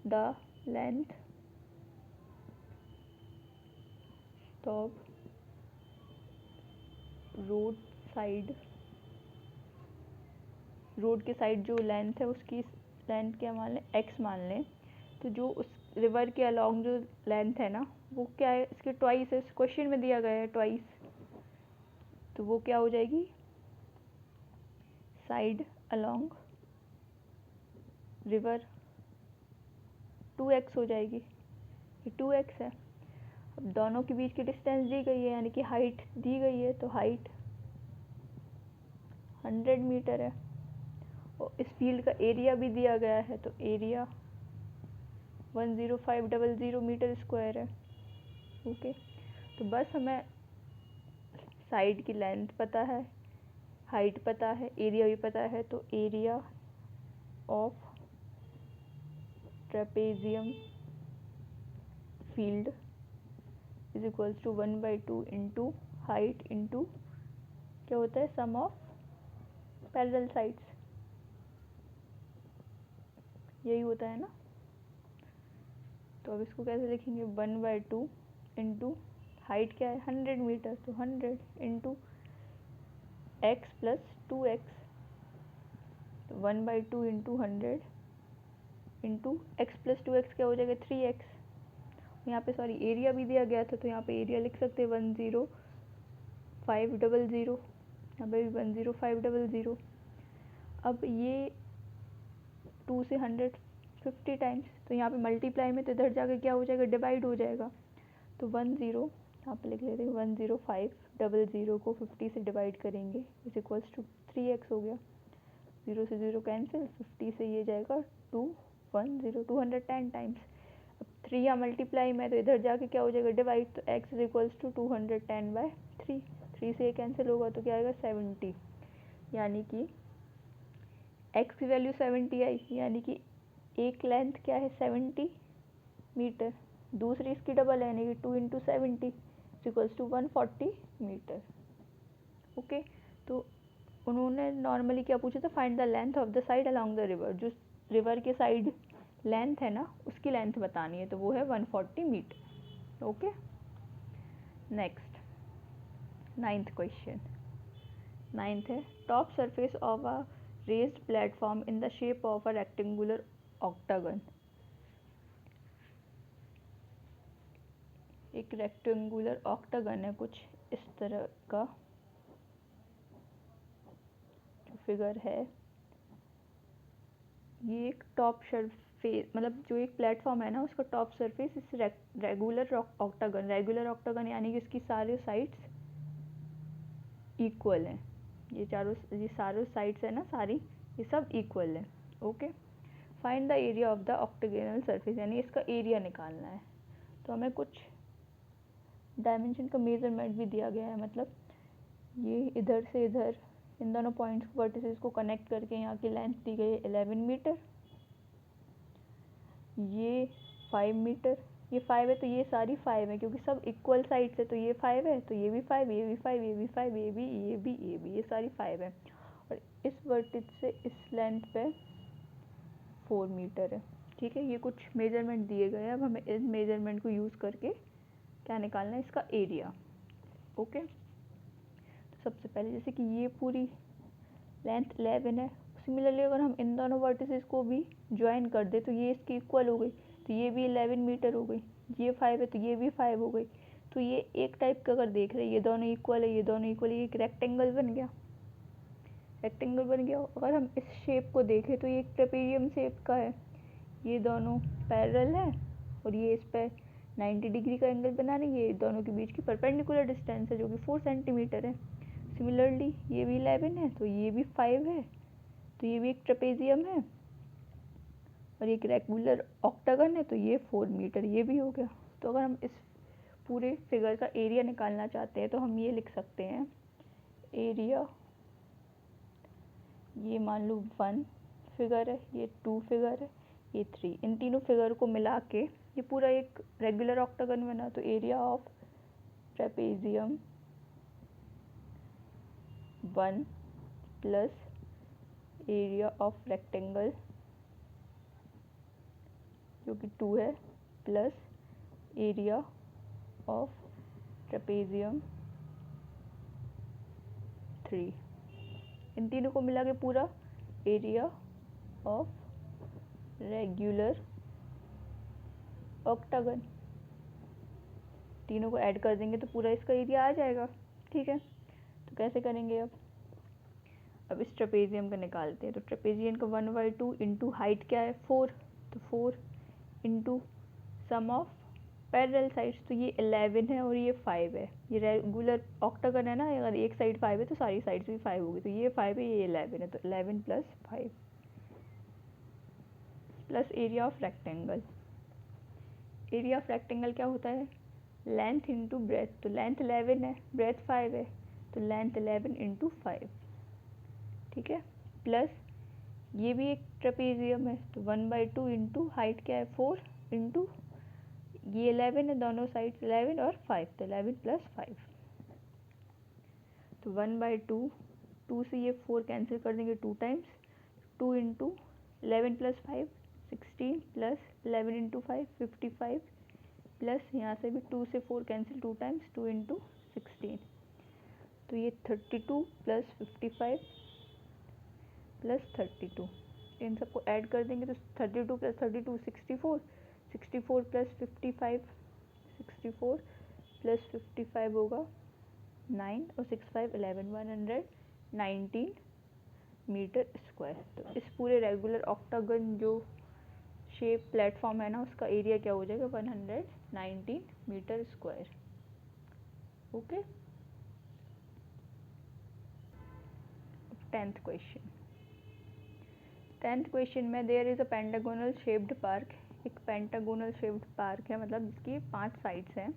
the length of road side, road के साइड जो लेंथ है उसकी लेंथ क्या मान लें, x मान लें। तो जो उस रिवर के अलोंग जो लेंथ है ना, वो क्या है, इसके ट्वाइस है, इस क्वेश्चन में दिया गया है ट्वाइस, तो वो क्या हो जाएगी, साइड अलोंग रिवर 2x हो जाएगी, ये 2x है। अब दोनों के बीच की डिस्टेंस दी गई है, यानी कि हाइट दी गई है, तो हाइट 100 मीटर है, और इस फील्ड का एरिया भी दिया गया है, तो एरिया 10500 मीटर स्क्वायर है, ओके। तो बस हमें साइड की लेंथ पता है, हाइट पता है, एरिया भी पता है, तो area of trapezium field is equals to 1/2 into height into क्या होता है, सम ऑफ पैरेलल साइड्स, यही होता है ना। तो अब इसको कैसे लिखेंगे, 1/2 इंटू हाइट क्या है 100 मीटर, तो 100 इंटू एक्स प्लस 2x, तो 1/2 into 100 into x plus 2x क्या हो जाएगा 3x। यहाँ पे सॉरी एरिया भी दिया गया था, तो यहाँ पे एरिया लिख सकते हैं 10500, यहाँ पे भी 10500। अब ये 2 से 150 टाइम्स, तो यहाँ पे मल्टीप्लाई में, तो इधर जाकर क्या हो जाएगा, डिवाइड हो जाएगा। तो 10 यहाँ पे लिख लेते हैं, 10500 को 50 से डिवाइड करेंगे, इज इक्वल्स टू 3x हो गया, 0 से 0 कैंसिल, 50 से ये जाएगा 210 टाइम्स। अब 3 यहाँ मल्टीप्लाई में, तो इधर जाके क्या हो जाएगा, डिवाइड, तो x इज इक्वल्स टू 210/3, 3 से ये कैंसिल होगा, तो क्या आएगा 70, यानी कि x की वैल्यू 70 आई, यानी कि एक लेंथ क्या है 70 मीटर, दूसरी इसकी डबल है, यानी कि 2 इंटू 70 इक्वल्स टू 140 मीटर, ओके। तो उन्होंने नॉर्मली क्या पूछा था, find the length of the side along the river, जो रिवर के साइड लेंथ है ना, उसकी लेंथ बतानी है, तो वो है 140 metre, okay. Next 9th question, 9th है, top surface of a raised platform in the shape of a rectangular octagon, एक रेक्टेंगुलर ऑक्टागन है कुछ इस तरह का जो फिगर है, ये एक टॉप सरफेस, मतलब जो एक प्लेटफॉर्म है ना, उसका टॉप सरफेस इस रेगुलर ऑक्टागन यानी कि इसकी सारे साइड्स इक्वल हैं, ये सारों साइड्स है ना सारी, ये सब इक्वल है, okay. Find the area of the octagonal surface, यानी इसका एरिया निकालना है। तो हमें कुछ डायमेंशन का मेजरमेंट भी दिया गया है, मतलब ये इधर से इधर इन दोनों पॉइंट्स वर्टिसेस को कनेक्ट करके यहाँ की लेंथ दी गई है 11 मीटर, ये 5 मीटर, ये 5 है, तो ये सारी 5 है, क्योंकि सब इक्वल साइड्स है, तो ये 5 है, तो ये भी 5, ये भी 5, ये भी 5, ये भी, ये सारी 5 है, और इस वर्टिस से इस लेंथ पे 4 मीटर है, ठीक है। ये कुछ मेजरमेंट दिए गए हैं, अब हमें इस मेजरमेंट को यूज़ करके क्या निकालना है, इसका एरिया, ओके। तो सबसे पहले जैसे कि ये पूरी लेंथ 11 है, सिमिलरली अगर हम इन दोनों वर्टिसेस को भी ज्वाइन कर दे तो ये इसकी इक्वल हो गई, तो ये भी 11 मीटर हो गई, ये 5 है तो ये भी 5 हो गई। तो ये एक टाइप का अगर देख रहे हैं ये दोनों इक्वल है, ये दोनों इक्वल है, ये एक रेक्टेंगल बन गया, रेक्टेंगल बन गया। अगर हम इस शेप को देखें तो ये एक ट्रेपेजियम शेप का है, ये दोनों पैरेलल है और ये इस पर 90 डिग्री का एंगल बना रही है, ये दोनों के बीच की परपेंडिकुलर डिस्टेंस है जो कि 4 सेंटीमीटर है। सिमिलरली ये भी 11 है तो ये भी 5 है, तो ये भी एक ट्रेपेजियम है और एक रेगुलर ऑक्टागन है तो ये 4 मीटर ये भी हो गया। तो अगर हम इस पूरे फिगर का एरिया निकालना चाहते हैं तो हम ये लिख सकते हैं, एरिया, ये मान लो 1 फिगर है, ये 2 फिगर है, ये 3, इन तीनों फिगर को मिला के ये पूरा एक रेगुलर ऑक्टागन बना। तो area of trapezium 1 plus area of rectangle जो कि 2 है प्लस एरिया ऑफ ट्रेपेजियम 3, इन तीनों को मिला के पूरा एरिया ऑफ रेगुलर ऑक्टागन, तीनों को ऐड कर देंगे तो पूरा इसका एरिया आ जाएगा। ठीक है, तो कैसे करेंगे अब इस ट्रेपेजियम का निकालते हैं। तो ट्रेपेजियम का 1/2 इंटू हाइट क्या है 4, तो 4 into sum of parallel sides, तो ये 11 है और ये 5 है, ये रेगुलर ऑक्टागन है ना, अगर एक साइड 5 है तो सारी साइड्स भी 5 होगी, तो ये 5 है ये 11 है, तो 11 plus 5 plus area of rectangle. Area of rectangle क्या होता है, लेंथ इंटू ब्रेथ, तो लेंथ 11 है, ब्रेथ 5 है, तो लेंथ 11 इंटू 5, ठीक है, प्लस ये भी एक ट्रेपेजियम है तो 1/2 इंटू हाइट क्या है 4 इंटू ये 11 है, दोनों साइड 11 और 5, तो 11 प्लस 5, तो 1/2, 2 से ये 4 कैंसिल कर देंगे 2 times, 2 into 11 plus 5 16 plus 11 into 5 55 plus यहाँ से भी 2 से 4 कैंसिल 2 टाइम्स 2 इंटू 16, तो ये 32 प्लस 55 प्लस 32, इन सबको ऐड कर देंगे तो 32 प्लस 32 64, 64 प्लस 55 64 प्लस 55 होगा 9 और 6 5 11 119 मीटर स्क्वायर। तो इस पूरे रेगुलर ऑक्टागन जो शेप प्लेटफॉर्म है ना उसका एरिया क्या हो जाएगा 119 metre square. Okay, 10th question. 10th question में there is a pentagonal shaped park, एक पेंटागोनल शेप्ड पार्क है मतलब जिसकी 5 साइड्स हैं,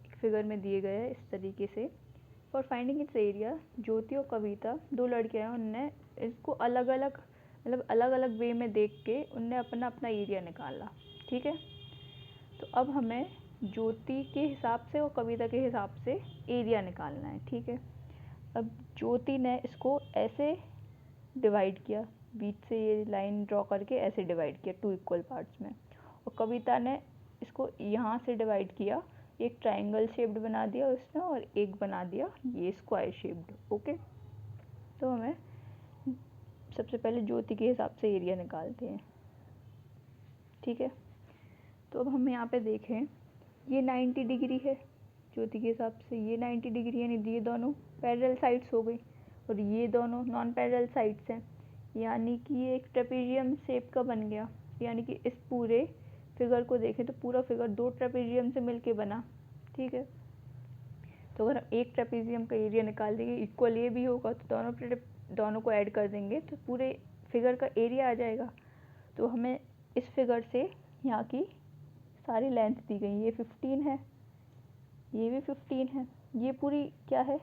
एक फिगर में दिए गए हैं इस तरीके से। फॉर फाइंडिंग इट्स एरिया, ज्योति और कविता 2 लड़कियां हैं, उनने इसको अलग अलग मतलब अलग अलग वे में देख के उनने अपना अपना एरिया निकाला। ठीक है, तो अब हमें ज्योति के हिसाब से और कविता के हिसाब से एरिया निकालना है। ठीक है, अब ज्योति ने इसको ऐसे डिवाइड किया, बीच से ये लाइन ड्रॉ करके ऐसे डिवाइड किया 2 इक्वल पार्ट्स में, और कविता ने इसको यहाँ से डिवाइड किया, एक ट्रायंगल शेप्ड बना दिया उसने और एक बना दिया ये स्क्वायर शेप्ड। ओके, तो हमें सबसे पहले ज्योति के हिसाब से एरिया निकालते हैं। ठीक है, तो अब हम यहाँ पे देखें ये 90 डिग्री है ज्योति के हिसाब से, ये 90 डिग्री यानी ये दोनों पैरेलल साइड्स हो गई और ये दोनों नॉन पैरेलल साइड्स हैं, यानी कि ये एक ट्रेपेजियम शेप का बन गया। यानी कि इस पूरे फिगर को देखें तो पूरा फिगर 2 ट्रेपेजियम से मिलके बना। ठीक है, तो अगर हम एक ट्रेपेजियम का एरिया निकाल देंगे इक्वल ये भी होगा तो दोनों को ऐड कर देंगे तो पूरे फिगर का एरिया आ जाएगा। तो हमें इस फिगर से यहाँ की सारी लेंथ दी गई, ये 15 है, ये भी 15 है, ये पूरी क्या है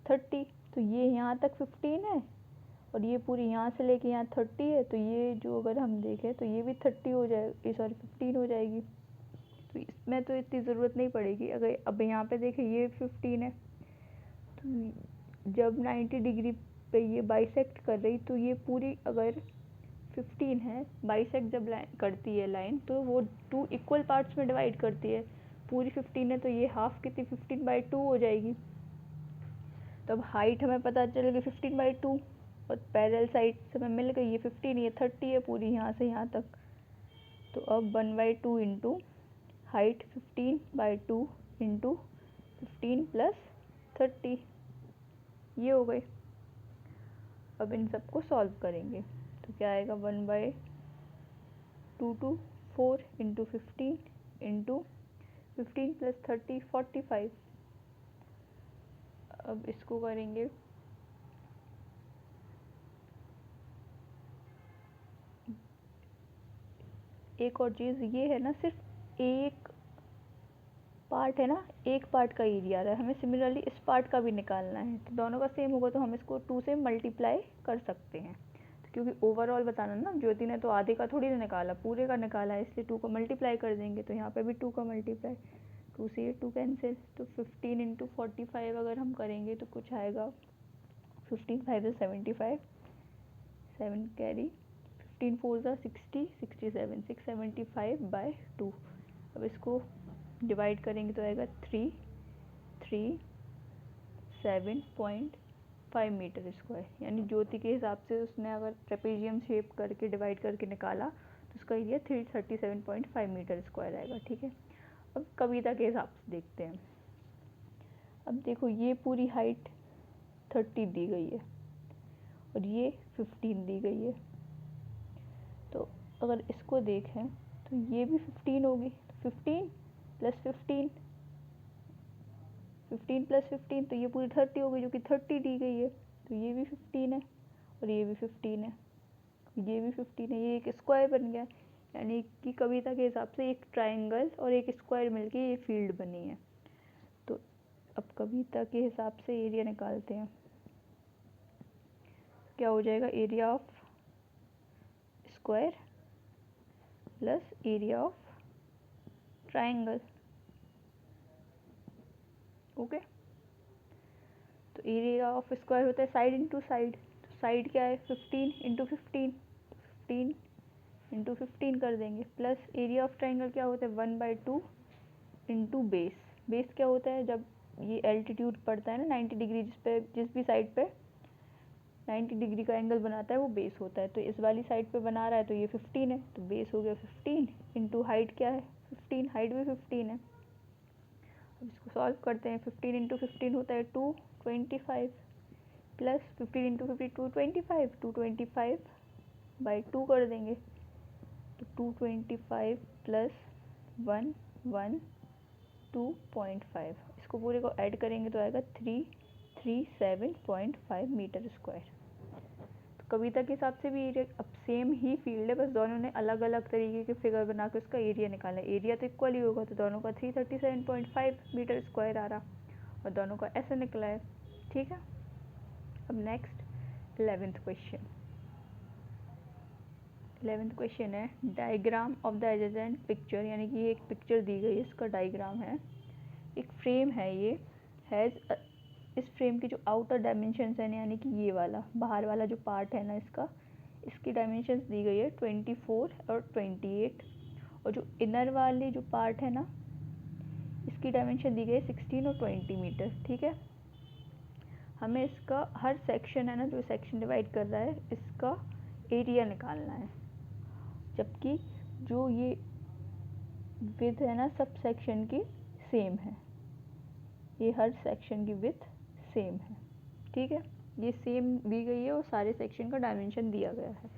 30, तो ये यहाँ तक 15 है और ये पूरी यहाँ से लेके यहाँ 30 है, तो ये जो अगर हम देखें तो ये भी 30 हो जाएगी, सॉरी 15 हो जाएगी, तो इसमें तो इतनी ज़रूरत नहीं पड़ेगी। अगर अब यहाँ पे देखें ये 15 है, तो जब 90 डिग्री पे ये बाइसेक्ट कर रही तो ये पूरी अगर 15 है, बाइसेक्ट जब करती है लाइन तो वो 2 इक्वल पार्ट्स में डिवाइड करती है, पूरी 15 है तो ये हाफ कितनी 15/2 हो जाएगी। तो अब हाइट हमें पता चल गई 15/2 और पैरेलल साइड से हमें मिल गई, ये 15 ये 30 है पूरी यहाँ से यहाँ तक। तो अब 1/2 इंटू हाइट 15/2 इंटू 15 + 30 ये हो गए। अब इन सबको सॉल्व करेंगे तो क्या आएगा, 1/2 4 इंटू 15 इंटू 15 + 30 45। अब इसको करेंगे एक और चीज़ ये है ना, सिर्फ एक पार्ट है ना, एक पार्ट का एरिया आ रहा है, हमें सिमिलरली इस पार्ट का भी निकालना है। तो दोनों का सेम होगा तो हम इसको 2 से मल्टीप्लाई कर सकते हैं। तो क्योंकि ओवरऑल बताना ना, ज्योति ने तो आधे का थोड़ी ना निकाला, पूरे का निकाला है, इसलिए 2 को मल्टीप्लाई कर देंगे। तो यहाँ पे भी 2 का मल्टीप्लाई, 2 से ये 2 कैंसिल, तो 15 इंटू 45 अगर हम करेंगे तो कुछ आएगा 15 5 75, 7 कैरी, 15 4 60 67 675/2। अब इसको डिवाइड करेंगे तो आएगा 337.5 मीटर स्क्वायर। यानी ज्योति के हिसाब से उसने अगर ट्रेपेजियम शेप करके डिवाइड करके निकाला तो उसका एरिया 337.5 मीटर स्क्वायर आएगा। ठीक है, अब कविता के हिसाब से देखते हैं। अब देखो ये पूरी हाइट 30 दी गई है और ये 15 दी गई है। तो अगर इसको देखें तो ये भी 15 होगी, तो 15 + 15 + 15 तो ये पूरी 30 हो गई, जो कि 30 दी गई है। तो ये भी 15 है और ये भी 15 है, ये भी 15 है, ये एक स्क्वायर बन गया। यानी कि कविता के हिसाब से एक ट्रायंगल और एक स्क्वायर मिलके ये फील्ड बनी है। तो अब कविता के हिसाब से एरिया निकालते हैं। क्या हो जाएगा, area of square plus area of triangle. Okay, तो एरिया ऑफ स्क्वायर होता है साइड इंटू साइड। तो साइड क्या है, 15 इंटू 15, 15 इंटू 15 कर देंगे, प्लस एरिया ऑफ ट्रायंगल क्या होता है, 1/2 इंटू बेस। बेस क्या होता है, जब ये एल्टीट्यूड पड़ता है ना 90 डिग्री, जिस भी साइड पे 90 डिग्री का एंगल बनाता है वो बेस होता है। तो इस वाली साइड पे बना रहा है तो ये 15 है, तो बेस हो गया 15 इंटू हाइट क्या है 15, हाइट भी 15 है। अब इसको सॉल्व करते हैं, 15 इंटू 15 होता है 225 प्लस 15 इंटू 50 225, 225/2 कर देंगे तो 225 प्लस 112.5, इसको पूरे को ऐड करेंगे तो आएगा 337.5 मीटर स्क्वायर। तो कविता के हिसाब से भी एरिया अब सेम ही फील्ड है, बस दोनों ने अलग अलग तरीके के फिगर बना के उसका एरिया निकाला है। एरिया तो इक्वल ही होगा, तो दोनों का 337.5 मीटर स्क्वायर आ रहा और दोनों का ऐसे निकला है। ठीक है, अब next 11th question. 11th question है diagram of the adjacent picture, यानी कि ये एक पिक्चर दी गई है, इसका डायग्राम है। एक फ्रेम है, ये हैज़ इस फ्रेम की जो आउटर डायमेंशंस है, यानी कि ये वाला बाहर वाला जो पार्ट है ना इसका, इसकी डायमेंशंस दी गई है 24 और 28, और जो इनर वाली जो पार्ट है ना इसकी डायमेंशन दी गई है 16 और 20 मीटर। ठीक है, हमें इसका हर सेक्शन है ना, जो सेक्शन डिवाइड कर रहा है इसका एरिया निकालना है, जबकि जो ये विड्थ है ना सब सेक्शन की सेम है, ये हर सेक्शन की विड्थ सेम है। ठीक है, ये सेम दी गई है और सारे सेक्शन का डायमेंशन दिया गया है।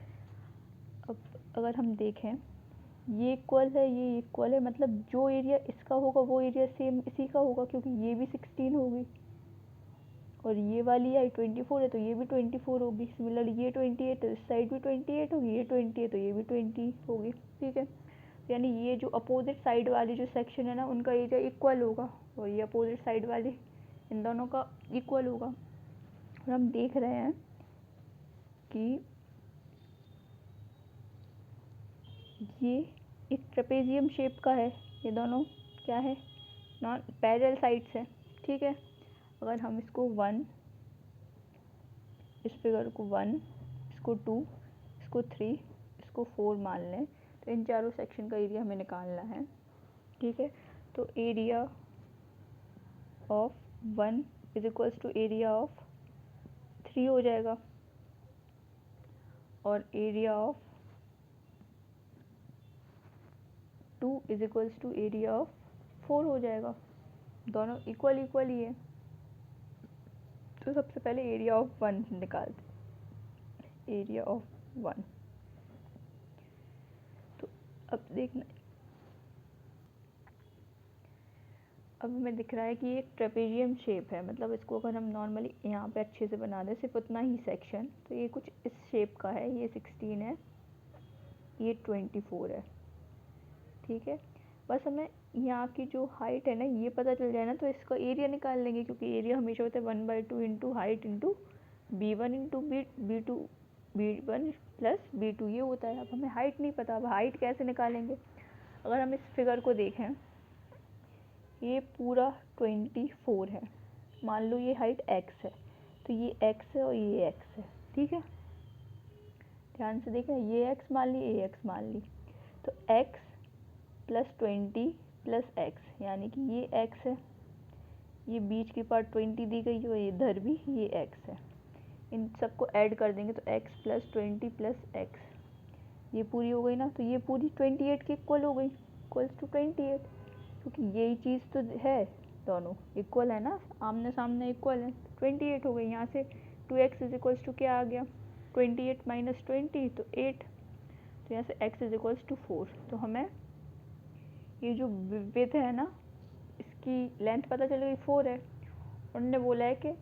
अब अगर हम देखें ये इक्वल है, ये इक्वल है, मतलब जो एरिया इसका होगा वो एरिया सेम इसी का होगा, क्योंकि ये भी 16 होगी और ये वाली आई 24 है तो ये भी 24 होगी। सिमिलरली ये 28 तो इस साइड भी 28 होगी, ये 20 है तो ये भी 20 होगी। ठीक है, यानी ये जो अपोजिट साइड वाली जो सेक्शन है ना उनका एरिया इक्वल होगा और ये अपोजिट साइड वाली इन दोनों का इक्वल होगा। और हम देख रहे हैं कि ये एक ट्रेपेजियम शेप का है, ये दोनों क्या है, नॉन पैरेलल साइड्स है। ठीक है, अगर हम इसको 1, इस फिगर को 1, इसको 2, इसको 3, इसको 4 मान लें तो इन चारों सेक्शन का एरिया हमें निकालना है। ठीक है, तो area of 1 is equals to area of 3 हो जाएगा और area of 2 is equals to area of 4 हो जाएगा। दोनों इक्वल इक्वल ही है। तो सबसे पहले एरिया ऑफ 1 निकालते। एरिया ऑफ 1, तो अब देखना, अब हमें दिख रहा है कि एक ट्रेपेजियम शेप है, मतलब इसको अगर हम नॉर्मली यहाँ पे अच्छे से बना दें सिर्फ उतना ही सेक्शन, तो ये कुछ इस शेप का है। ये 16 है, ये 24 है, ठीक है। बस हमें यहाँ की जो हाइट है ना ये पता चल जाए ना, तो इसका एरिया निकाल लेंगे, क्योंकि एरिया हमेशा होता है 1/2 into height into B1 into B2 B1 plus B2 ये होता है। अब हमें हाइट नहीं पता, अब हाइट कैसे निकालेंगे? अगर हम इस फिगर को देखें, ये पूरा 24 है, मान लो ये हाइट x है, तो ये x है और ये x है, ठीक है। ध्यान से देखें, ये x मान ली, ये x मान ली, तो x प्लस 20 प्लस x, यानी कि ये x है, ये बीच की पार्ट 20 दी गई है और इधर भी ये x है। इन सबको ऐड कर देंगे तो x प्लस 20 प्लस x, ये पूरी हो गई ना, तो ये पूरी 28 के इक्वल हो गई, इक्वल्स टू 28, क्योंकि यही चीज़ तो है, दोनों इक्वल है ना, आमने सामने इक्वल है, 28 हो गई। यहाँ से 2x इज इक्वल्स टू क्या आ गया, 28 माइनस 20 तो 8, तो यहाँ से x इज इक्वल्स टू 4। तो हमें ये जो विड्थ है ना, इसकी लेंथ पता चल गई 4 है। उन्होंने बोला है कि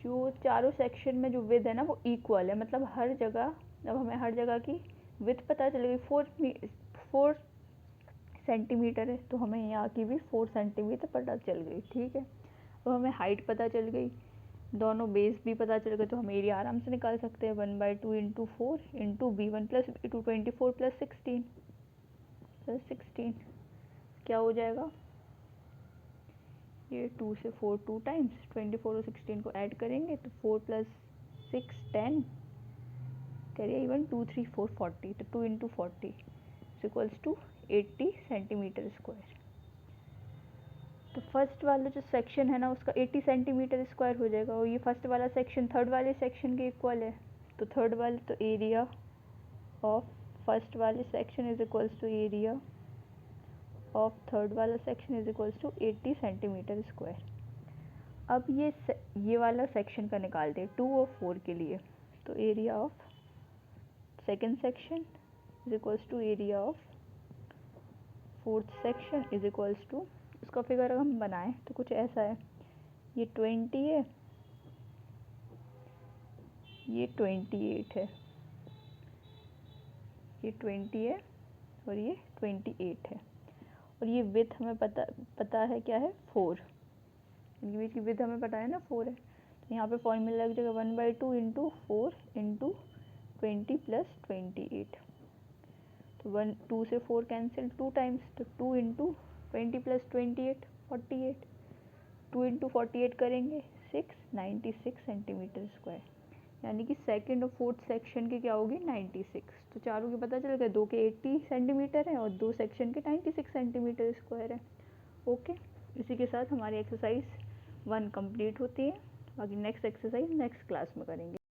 जो चारों सेक्शन में जो विड्थ है ना वो इक्वल है, मतलब हर जगह, अब हमें हर जगह की विड्थ पता चल गई 4 सेंटीमीटर है, तो हमें यहाँ की भी 4 सेंटीमीटर पता चल गई, ठीक है। अब हमें हाइट पता चल गई, दोनों बेस भी पता चल गए, तो हम एरिया आराम से निकाल सकते हैं। 1/2 into 4 into B1 plus B2, 24 plus 16 क्या हो जाएगा, ये 2 से 4 2 टाइम्स, 24 और 16 को ऐड करेंगे तो 4 प्लस 6 10, करिए इवन 2 3 4 40, तो 2 into 40 equals to 80 centimetre square. तो फर्स्ट वाला जो सेक्शन है ना उसका 80 सेंटीमीटर स्क्वायर हो जाएगा, और ये फर्स्ट वाला सेक्शन थर्ड वाले सेक्शन के इक्वल है, तो थर्ड वाले, तो एरिया ऑफ फर्स्ट वाले section is equals to area of third वाला section is equals to 80 centimetre square. अब ये वाला सेक्शन का निकालते हैं 2 और 4 के लिए, तो area of second section is equals to area of fourth section is equals to, उसका फिगर अगर हम बनाएं तो कुछ ऐसा है, ये 20 है, ये 28 है, ये 20 है और ये 28 है, और ये विड्थ हमें पता है क्या है 4, इनके बीच की विड्थ हमें पता है ना 4 है, तो यहाँ पे फॉर्मूला लग जाएगा 1/2 इंटू 4 इंटू 20 प्लस 28, तो 2 से 4 कैंसिल 2 टाइम्स, तो 2 इंटू 20 प्लस 28 48, 2 इंटू 48 करेंगे 96 सेंटीमीटर स्क्वायर, यानी कि सेकंड और फोर्थ सेक्शन की क्या होगी 96, तो चारों के पता चल गया, 2 के 80 सेंटीमीटर है और 2 सेक्शन के 96 सेंटीमीटर स्क्वायर है। ओके, इसी के साथ हमारी एक्सरसाइज 1 कंप्लीट होती है, बाकी नेक्स्ट एक्सरसाइज नेक्स्ट क्लास में करेंगे।